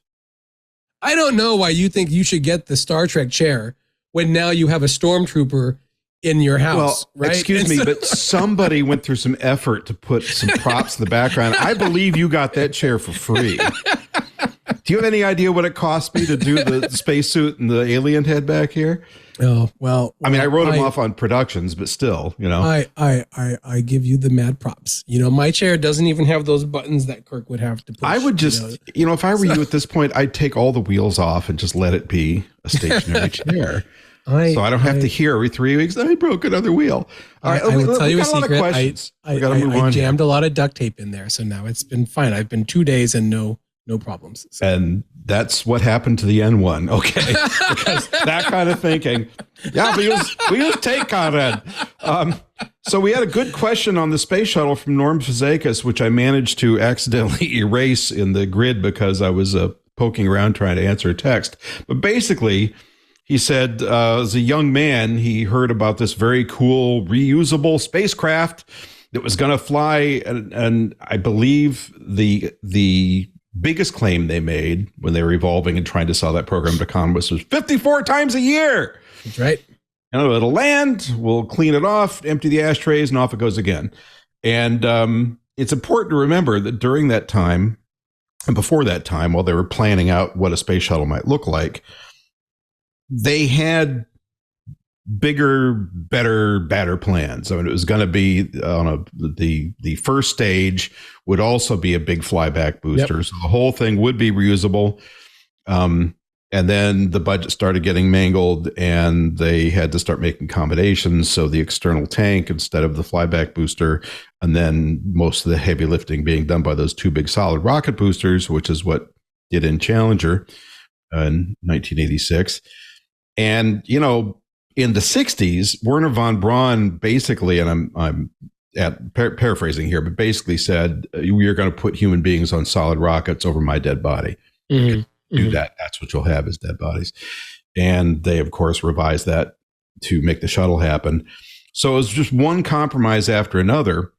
I don't know why you think you should get the Star Trek chair when now you have a stormtrooper in your house, right? Excuse me, but somebody went through some effort to put some props in the background. I believe you got that chair for free. Do you have any idea what it cost me to do the spacesuit and the alien head back here? Oh, well, I mean, I wrote them off on productions, but still, I give you the mad props. My chair doesn't even have those buttons that Kirk would have to push. I would just, if I were you at this point, I'd take all the wheels off and just let it be a stationary chair. So I don't have to hear every 3 weeks, I broke another wheel. All right, I will tell you a secret. I jammed a lot of duct tape in there. So now it's been fine. I've been 2 days and no problems. So. And that's what happened to the N1. Okay. Because that kind of thinking. Yeah, we use tape, Conrad. So we had a good question on the space shuttle from Norm Fazakis, which I managed to accidentally erase in the grid because I was poking around trying to answer a text. But basically, he said, as a young man, he heard about this very cool reusable spacecraft that was going to fly. And I believe the biggest claim they made when they were evolving and trying to sell that program to Congress was 54 times a year. That's right. It'll land, we'll clean it off, empty the ashtrays, and off it goes again. And it's important to remember that during that time and before that time, while they were planning out what a space shuttle might look like, they had bigger, better plans. I mean, it was going to be on the first stage would also be a big flyback booster. Yep. So the whole thing would be reusable. And then the budget started getting mangled and they had to start making accommodations. So the external tank instead of the flyback booster, and then most of the heavy lifting being done by those two big solid rocket boosters, which is what did in Challenger in 1986. And, in the 60s, Wernher von Braun basically, and I'm paraphrasing here, but basically said, "You're going to put human beings on solid rockets over my dead body. Mm-hmm. Do that. That's what you'll have is dead bodies." And they, of course, revised that to make the shuttle happen. So it was just one compromise after another.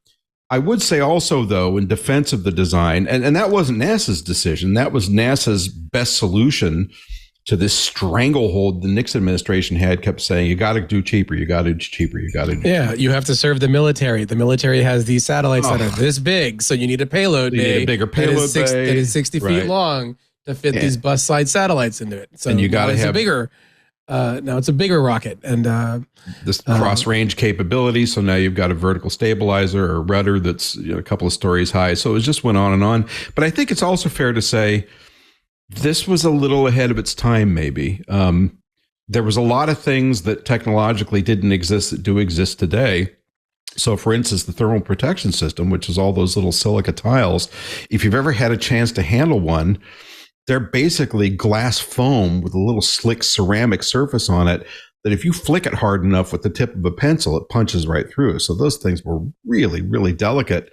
I would say also, though, in defense of the design, and that wasn't NASA's decision. That was NASA's best solution to this stranglehold the Nixon administration had, kept saying, you got to do cheaper, you got to do cheaper, you got to do cheaper. Yeah, you have to serve the military. The military has these satellites that are this big, so you need a payload bay. You need a bigger payload bay. That is 60 feet long to fit these bus-side satellites into it. So and you got to have now it's a bigger rocket. And this cross-range capability, so now you've got a vertical stabilizer or rudder that's a couple of stories high. So it just went on and on. But I think it's also fair to say this was a little ahead of its time, maybe. There was a lot of things that technologically didn't exist that do exist today. So, for instance, the thermal protection system, which is all those little silica tiles, if you've ever had a chance to handle one, they're basically glass foam with a little slick ceramic surface on it that if you flick it hard enough with the tip of a pencil, it punches right through. So those things were really, really delicate.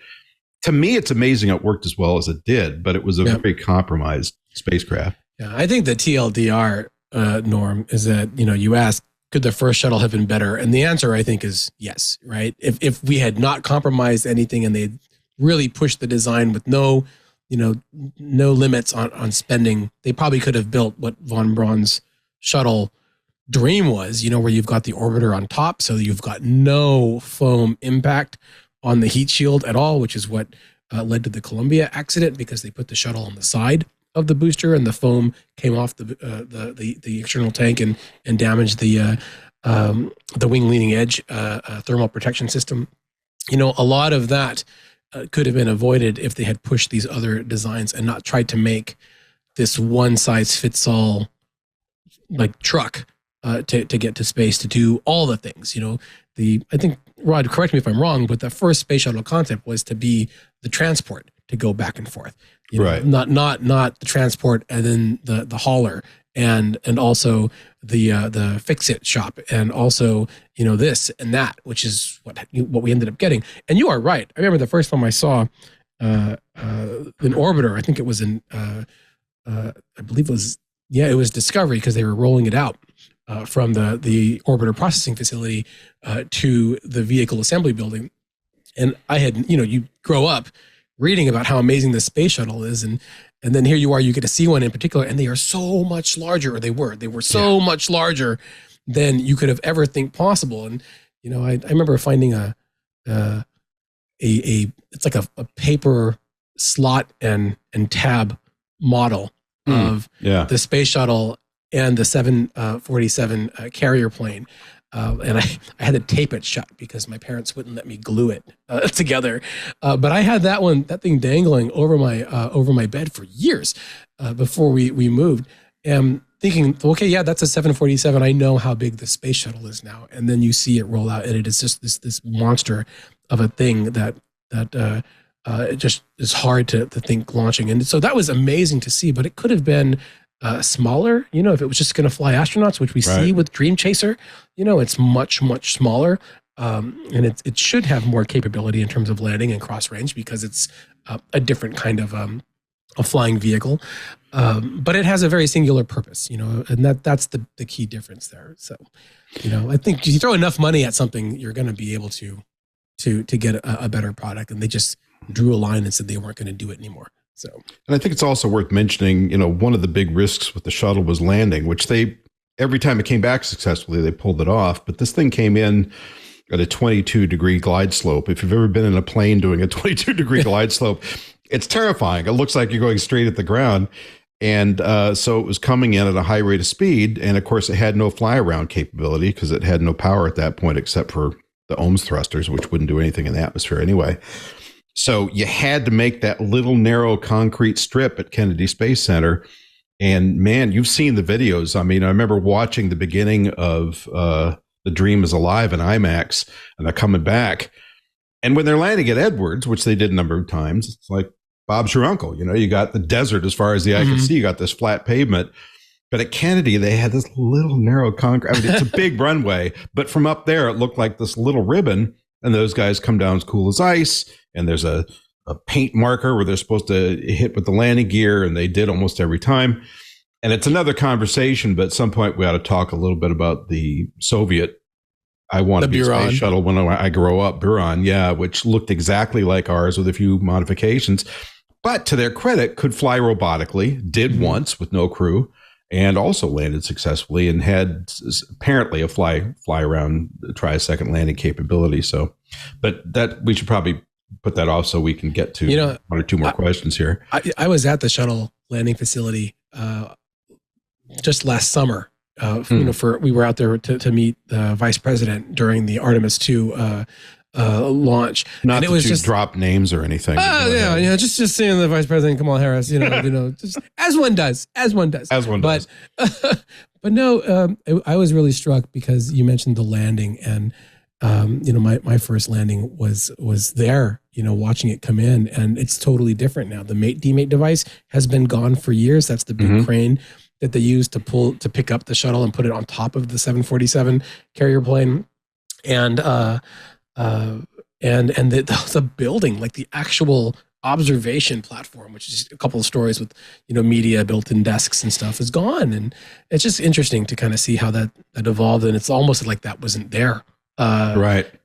To me, it's amazing it worked as well as it did, but it was a very compromised spacecraft. Yeah, I think the TLDR norm is that, you ask, could the first shuttle have been better? And the answer, I think, is yes, right? If we had not compromised anything and they really pushed the design with no limits on spending, they probably could have built what von Braun's shuttle dream was, where you've got the orbiter on top, so you've got no foam impact on the heat shield at all, which is what led to the Columbia accident, because they put the shuttle on the side of the booster and the foam came off the external tank and damaged the wing leading edge thermal protection system. A lot of that could have been avoided if they had pushed these other designs and not tried to make this one size fits all like truck to get to space to do all the things. I think, Rod, correct me if I'm wrong, but the first space shuttle concept was to be the transport to go back and forth. Right. Not the transport and then the hauler and also the fix-it shop and also this and that, which is what we ended up getting. And you are right. I remember the first time I saw an orbiter. I think it was I believe it was Discovery, because they were rolling it out from the orbiter processing facility to the vehicle assembly building. And I had, you grow up reading about how amazing the space shuttle is, and then here you are, you get to see one in particular, and they are so much larger, or they were so much larger than you could have ever think possible. And I remember finding it's like a paper slot and tab model of the space shuttle and the 747 carrier plane. And I had to tape it shut because my parents wouldn't let me glue it together. But I had that thing dangling over my bed for years before we moved. And thinking, okay, yeah, that's a 747. I know how big the space shuttle is now. And then you see it roll out, and it is just this monster of a thing that it just is hard to think launching. And so that was amazing to see, but it could have been smaller, if it was just going to fly astronauts, which we see with Dream Chaser. It's much, much smaller. And it should have more capability in terms of landing and cross range because it's a different kind of a flying vehicle. But it has a very singular purpose, and that's the key difference there. So, I think if you throw enough money at something, you're going to be able to get a better product. And they just drew a line and said they weren't going to do it anymore. So, and I think it's also worth mentioning, one of the big risks with the shuttle was landing, which every time it came back successfully, they pulled it off. But this thing came in at a 22-degree glide slope. If you've ever been in a plane doing a 22-degree glide slope, it's terrifying. It looks like you're going straight at the ground. And so it was coming in at a high rate of speed. And of course, it had no fly around capability because it had no power at that point except for the ohms thrusters, which wouldn't do anything in the atmosphere anyway. So you had to make that little narrow concrete strip at Kennedy Space Center. And man, you've seen the videos. I mean, I remember watching the beginning of The Dream is Alive in IMAX, and they're coming back. And when they're landing at Edwards, which they did a number of times, it's like Bob's your uncle. You got the desert as far as the eye can see. You got this flat pavement. But at Kennedy, they had this little narrow concrete. I mean, it's a big runway, but from up there, it looked like this little ribbon. And those guys come down as cool as ice. And there's a paint marker where they're supposed to hit with the landing gear. And they did almost every time. And it's another conversation, but at some point we ought to talk a little bit about the Soviet I want to be a space shuttle when I grow up, Buran, which looked exactly like ours with a few modifications. But to their credit, could fly robotically, did once with no crew, and also landed successfully and had apparently a fly around, try a second landing capability. So, but that we should probably put that off so we can get to one or two more questions here. I was at the shuttle landing facility just last summer. We were out there to meet the vice president during the Artemis II launch. Not and it was just drop names or anything. Just seeing the vice president Kamala Harris, just as one does. But no, I was really struck because you mentioned the landing, and my first landing was there, watching it come in, and it's totally different now. The mate-demate device has been gone for years. That's the big crane that they use to pick up the shuttle and put it on top of the 747 carrier plane. And the building, like the actual observation platform, which is a couple of stories with, media built-in desks and stuff, is gone. And it's just interesting to kind of see how that evolved. And it's almost like that wasn't there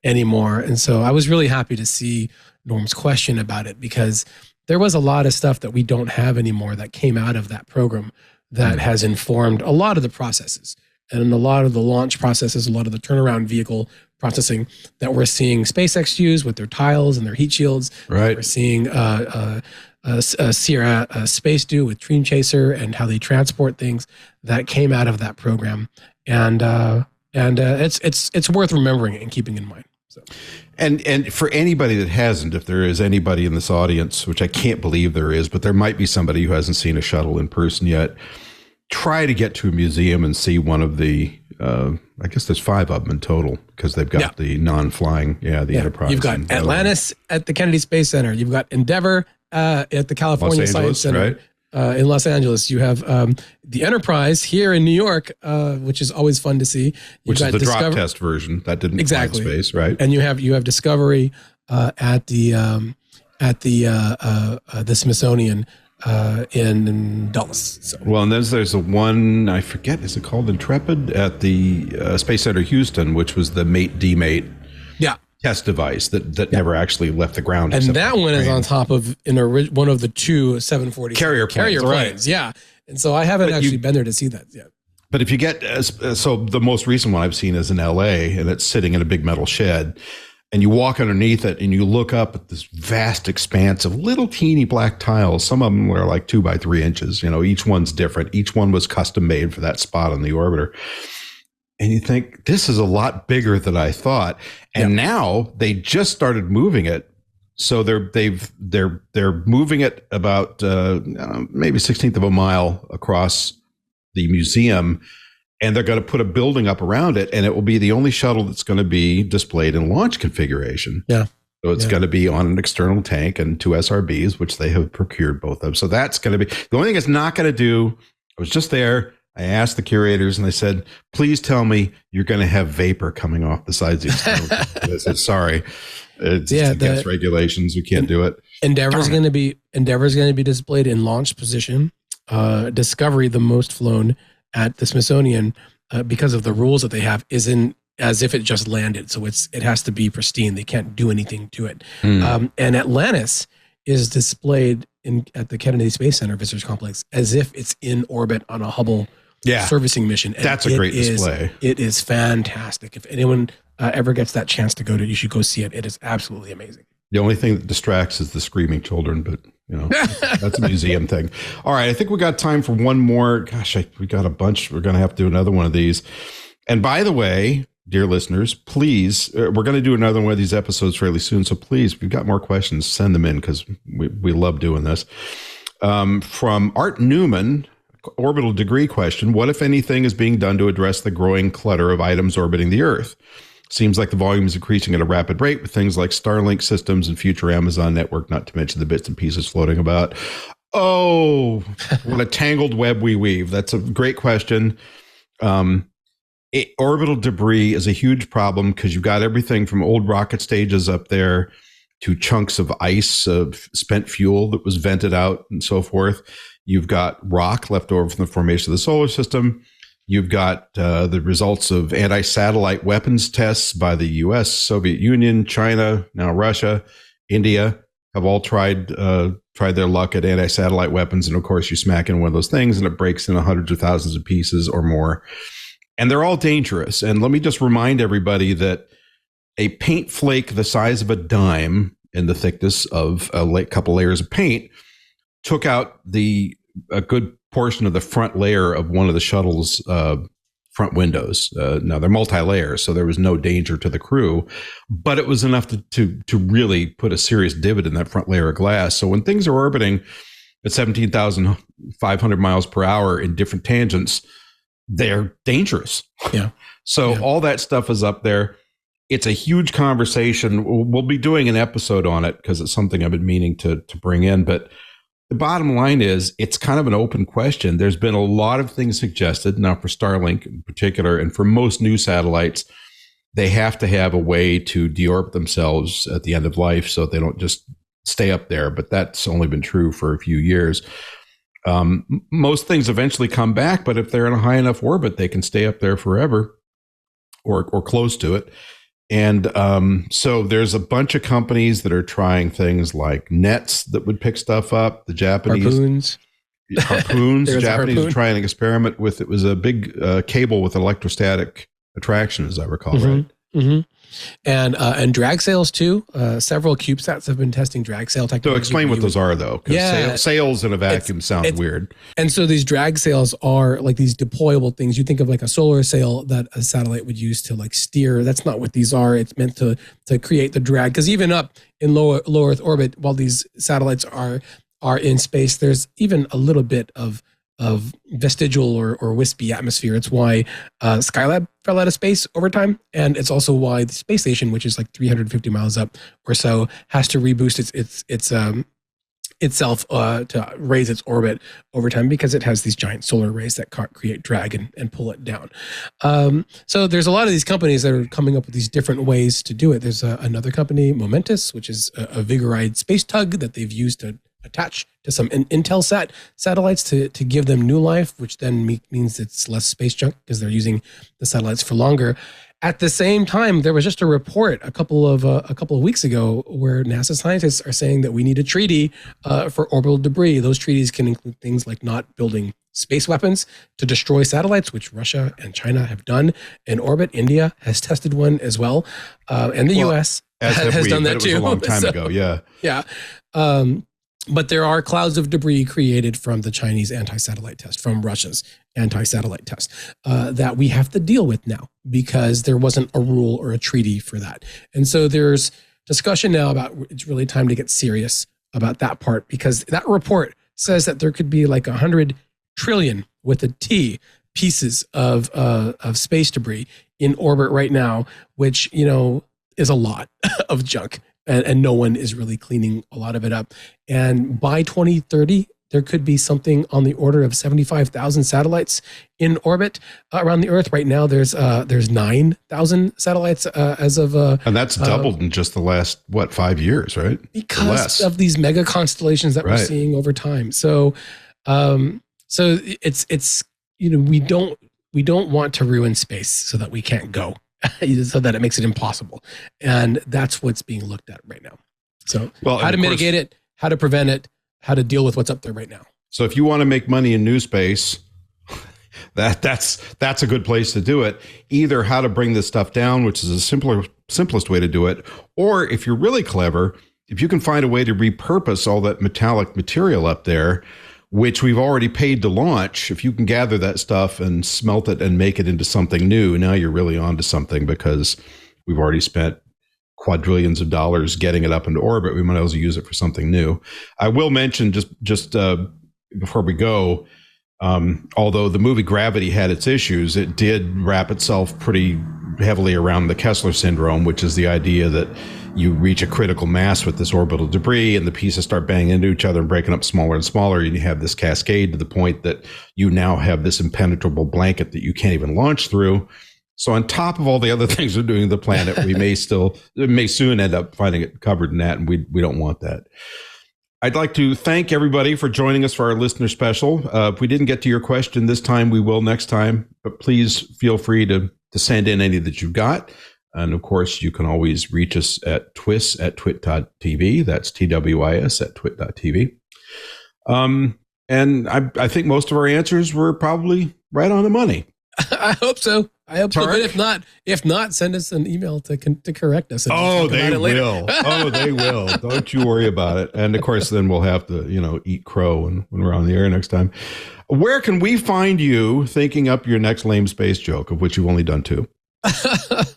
anymore. And so I was really happy to see Norm's question about it, because there was a lot of stuff that we don't have anymore that came out of that program that has informed a lot of the processes and a lot of the launch processes, a lot of the turnaround vehicle processing that we're seeing SpaceX use with their tiles and their heat shields. Right. We're seeing Sierra Space do with Dream Chaser and how they transport things that came out of that program. And it's worth remembering and keeping in mind. So. And for anybody that hasn't, if there is anybody in this audience, which I can't believe there is, but there might be somebody who hasn't seen a shuttle in person yet, try to get to a museum and see one of the, I guess there's 5 of them in total, because they've got the non-flying, the Enterprise. You've got Atlantis at the Kennedy Space Center. You've got Endeavour at the California Science Center. Right? In Los Angeles. You have the Enterprise here in New York, which is always fun to see. Which is the drop test version that didn't fly in space, right? And you have Discovery at the Smithsonian in Dulles. So. Well, and there's a one, I forget, is it called Intrepid at the Space Center Houston, which was the mate-demate test device that never actually left the ground. And that one is on top of one of the 2 740 carrier planes. Right. Yeah. And so I haven't actually been there to see that yet. But if you get, so the most recent one I've seen is in LA, and it's sitting in a big metal shed. and you walk underneath it and you look up at this vast expanse of little teeny black tiles. Some of them are like 2 by 3 inches. Each one's different. Each one was custom made for that spot on the orbiter. And you think, this is a lot bigger than I thought. And now they just started moving it. So they're moving it about maybe 1/16 of a mile across the museum. And they're going to put a building up around it, and it will be the only shuttle that's going to be displayed in launch configuration. Yeah. So it's going to be on an external tank and 2 SRBs, which they have procured both of. So that's going to be the only thing it's not going to do. I was just there. I asked the curators, and they said, "Please tell me you're going to have vapor coming off the sides of the external tank." I said, "Sorry, it's against regulations. We can't do it." Endeavour is going to be displayed in launch position. Discovery, the most flown at the Smithsonian, because of the rules that they have, isn't as if it just landed. So it has to be pristine. They can't do anything to it. And Atlantis is displayed at the Kennedy Space Center Visitors Complex as if it's in orbit on a Hubble servicing mission. And that's a great display. It is fantastic. If anyone ever gets that chance to go to it, you should go see it. It is absolutely amazing. The only thing that distracts is the screaming children, but that's a museum thing. All right, I think we got time for one more. Gosh, we got a bunch. We're going to have to do another one of these. And by the way, dear listeners, please, we're going to do another one of these episodes fairly soon. So please, if you've got more questions, send them in, because we love doing this. From Art Newman, orbital degree question: what, if anything, is being done to address the growing clutter of items orbiting the Earth? Seems like the volume is increasing at a rapid rate with things like Starlink systems and future Amazon network, not to mention the bits and pieces floating about. Oh, what a tangled web we weave. That's a great question. Orbital debris is a huge problem because you've got everything from old rocket stages up there to chunks of ice, of spent fuel that was vented out and so forth. You've got rock left over from the formation of the solar system. You've got the results of anti-satellite weapons tests by the U.S., Soviet Union, China, now Russia, India have all tried their luck at anti-satellite weapons. And of course, you smack in one of those things and it breaks into hundreds of thousands of pieces or more. And they're all dangerous. And let me just remind everybody that a paint flake the size of a dime in the thickness of a couple layers of paint took out a good portion of the front layer of one of the shuttle's front windows. Now they're multi-layer, so there was no danger to the crew, but it was enough to really put a serious divot in that front layer of glass. So when things are orbiting at 17,500 miles per hour in different tangents, they're dangerous. Yeah. So all that stuff is up there. It's a huge conversation. We'll be doing an episode on it because it's something I've been meaning to bring in, but the bottom line is it's kind of an open question. There's been a lot of things suggested now for Starlink in particular, and for most new satellites, they have to have a way to deorbit themselves at the end of life so they don't just stay up there. But that's only been true for a few years. Most things eventually come back, but if they're in a high enough orbit, they can stay up there forever or close to it. And so there's a bunch of companies that are trying things like nets that would pick stuff up. The Japanese harpoons. The Japanese are trying an experiment with, it was a big cable with electrostatic attraction, as I recall, right? Mm-hmm. And drag sails too. Several CubeSats have been testing drag sail technology. So explain what those are, though. Yeah, sails in a vacuum sound weird. And so these drag sails are like these deployable things. You think of like a solar sail that a satellite would use to like steer. That's not what these are. It's meant to create the drag. Because even up in low Earth orbit, while these satellites are in space, there's even a little bit of vestigial or wispy atmosphere. It's why Skylab fell out of space over time. And it's also why the space station, which is like 350 miles up or so, has to reboost itself to raise its orbit over time because it has these giant solar arrays that create drag and pull it down. So there's a lot of these companies that are coming up with these different ways to do it. There's another company, Momentus, which is a Vigoride space tug that they've used to attach to some Intelsat satellites to give them new life, which then means it's less space junk because they're using the satellites for longer. At the same time, there was just a report a couple of weeks ago where NASA scientists are saying that we need a treaty for orbital debris. Those treaties can include things like not building space weapons to destroy satellites, which Russia and China have done in orbit. India has tested one as well, and the U.S. has done that but too. It was a long time ago. Yeah. Yeah. But there are clouds of debris created from the Chinese anti-satellite test, from Russia's anti-satellite test, that we have to deal with now because there wasn't a rule or a treaty for that. And so there's discussion now about it's really time to get serious about that part, because that report says that there could be like 100 trillion with a T pieces of space debris in orbit right now, which, you know, is a lot of junk. And no one is really cleaning a lot of it up. And by 2030, there could be something on the order of 75,000 satellites in orbit around the Earth. Right now, there's 9,000 satellites as of and that's doubled in just the last 5 years, right? Because of these mega constellations that we're seeing over time. So, so it's you know, we don't want to ruin space so that we can't go. So that it makes it impossible. And that's what's being looked at right now. So how to mitigate it, how to prevent it, how to deal with what's up there right now. So if you want to make money in new space, that's a good place to do it. Either how to bring this stuff down, which is the simplest way to do it, or if you're really clever, if you can find a way to repurpose all that metallic material up there, which we've already paid to launch, if you can gather that stuff and smelt it and make it into something new, now you're really onto something, because we've already spent quadrillions of dollars getting it up into orbit. We might as well use it for something new. I will mention just before we go, although the movie Gravity had its issues, it did wrap itself pretty heavily around the Kessler syndrome, which is the idea that you reach a critical mass with this orbital debris and the pieces start banging into each other and breaking up smaller and smaller. And you have this cascade to the point that you now have this impenetrable blanket that you can't even launch through. So on top of all the other things we're doing to the planet, we may soon end up finding it covered in that. And we don't want that. I'd like to thank everybody for joining us for our listener special. If we didn't get to your question this time, we will next time, but please feel free to send in any that you've got. And of course, you can always reach us at twis@twit.tv. That's TWIS at twit.tv. And I think most of our answers were probably right on the money. I hope so. But if not, send us an email to correct us. Oh, they will. Oh, they will. Don't you worry about it. And of course, then we'll have to, eat crow when we're on the air next time. Where can we find you thinking up your next lame space joke, of which you've only done 2?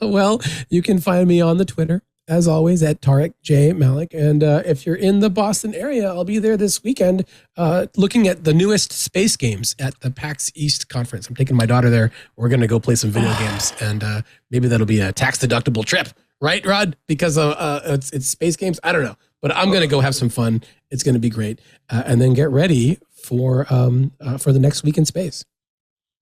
Well, you can find me on the Twitter, as always, at Tariq J. Malik. And if you're in the Boston area, I'll be there this weekend looking at the newest space games at the PAX East conference. I'm taking my daughter there. We're going to go play some video games, and maybe that'll be a tax-deductible trip. Right, Rod? Because it's space games? I don't know. But I'm going to go have some fun. It's going to be great. And then get ready for the next week in space.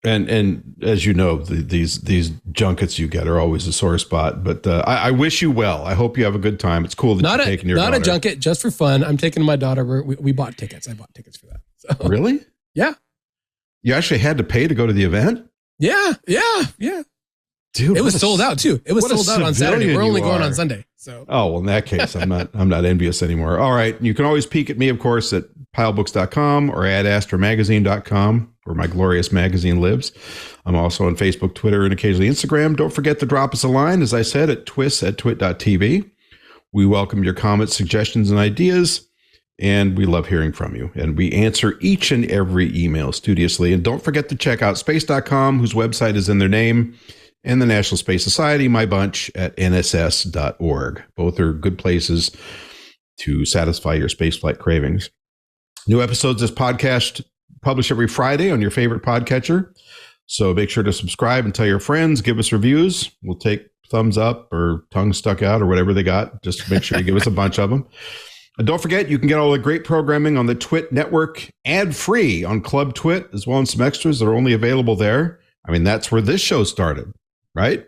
And as you know, these junkets you get are always a sore spot. But I wish you well. I hope you have a good time. It's cool that you're taking your daughter. Not a junket, just for fun. I'm taking my daughter. We bought tickets. I bought tickets for that. So. Really? Yeah. You actually had to pay to go to the event? Yeah. Dude, it was sold out too. It was sold out on Saturday. We're only going on Sunday. So. Oh, well, in that case, I'm not envious anymore. All right. You can always peek at me, of course, at pylebooks.com or at astromagazine.com, where my glorious magazine lives. I'm also on Facebook, Twitter, and occasionally Instagram. Don't forget to drop us a line, as I said, at twis@twit.tv. We welcome your comments, suggestions, and ideas, and we love hearing from you. And we answer each and every email studiously. And don't forget to check out space.com, whose website is in their name, and the National Space Society, my bunch, at nss.org. Both are good places to satisfy your spaceflight cravings. New episodes of this podcast published every Friday on your favorite podcatcher. So make sure to subscribe and tell your friends. Give us reviews. We'll take thumbs up or tongue stuck out or whatever they got. Just make sure you give us a bunch of them. And don't forget, you can get all the great programming on the TWiT network ad-free on Club TWiT, as well as some extras that are only available there. I mean, that's where this show started, right?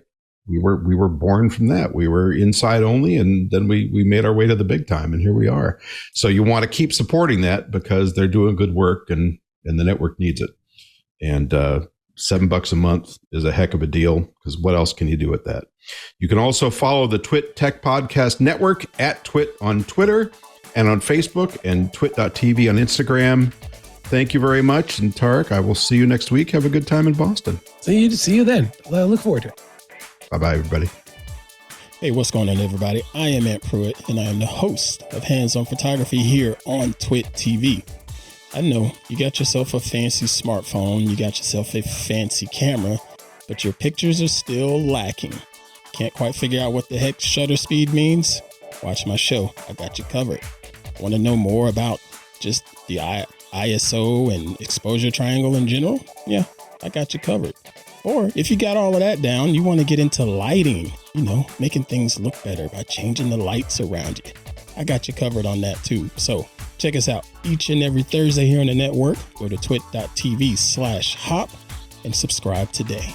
We were born from that. We were inside only, and then we made our way to the big time, and here we are. So you want to keep supporting that, because they're doing good work, and the network needs it. And $7 a month is a heck of a deal, because what else can you do with that? You can also follow the TWiT Tech Podcast Network at TWiT on Twitter and on Facebook, and twit.tv on Instagram. Thank you very much. And Tariq, I will see you next week. Have a good time in Boston. See you then. I look forward to it. Bye-bye, everybody. Hey, what's going on, everybody? I am Ant Pruitt, and I am the host of Hands on Photography here on TWiT TV. I know you got yourself a fancy smartphone, you got yourself a fancy camera, but your pictures are still lacking. Can't quite figure out what the heck shutter speed means? Watch my show. I got you covered. Want to know more about just the ISO and exposure triangle in general? Yeah, I got you covered. Or if you got all of that down, you want to get into lighting, making things look better by changing the lights around you. I got you covered on that too. So check us out each and every Thursday here on the network. Go to twit.tv/hop and subscribe today.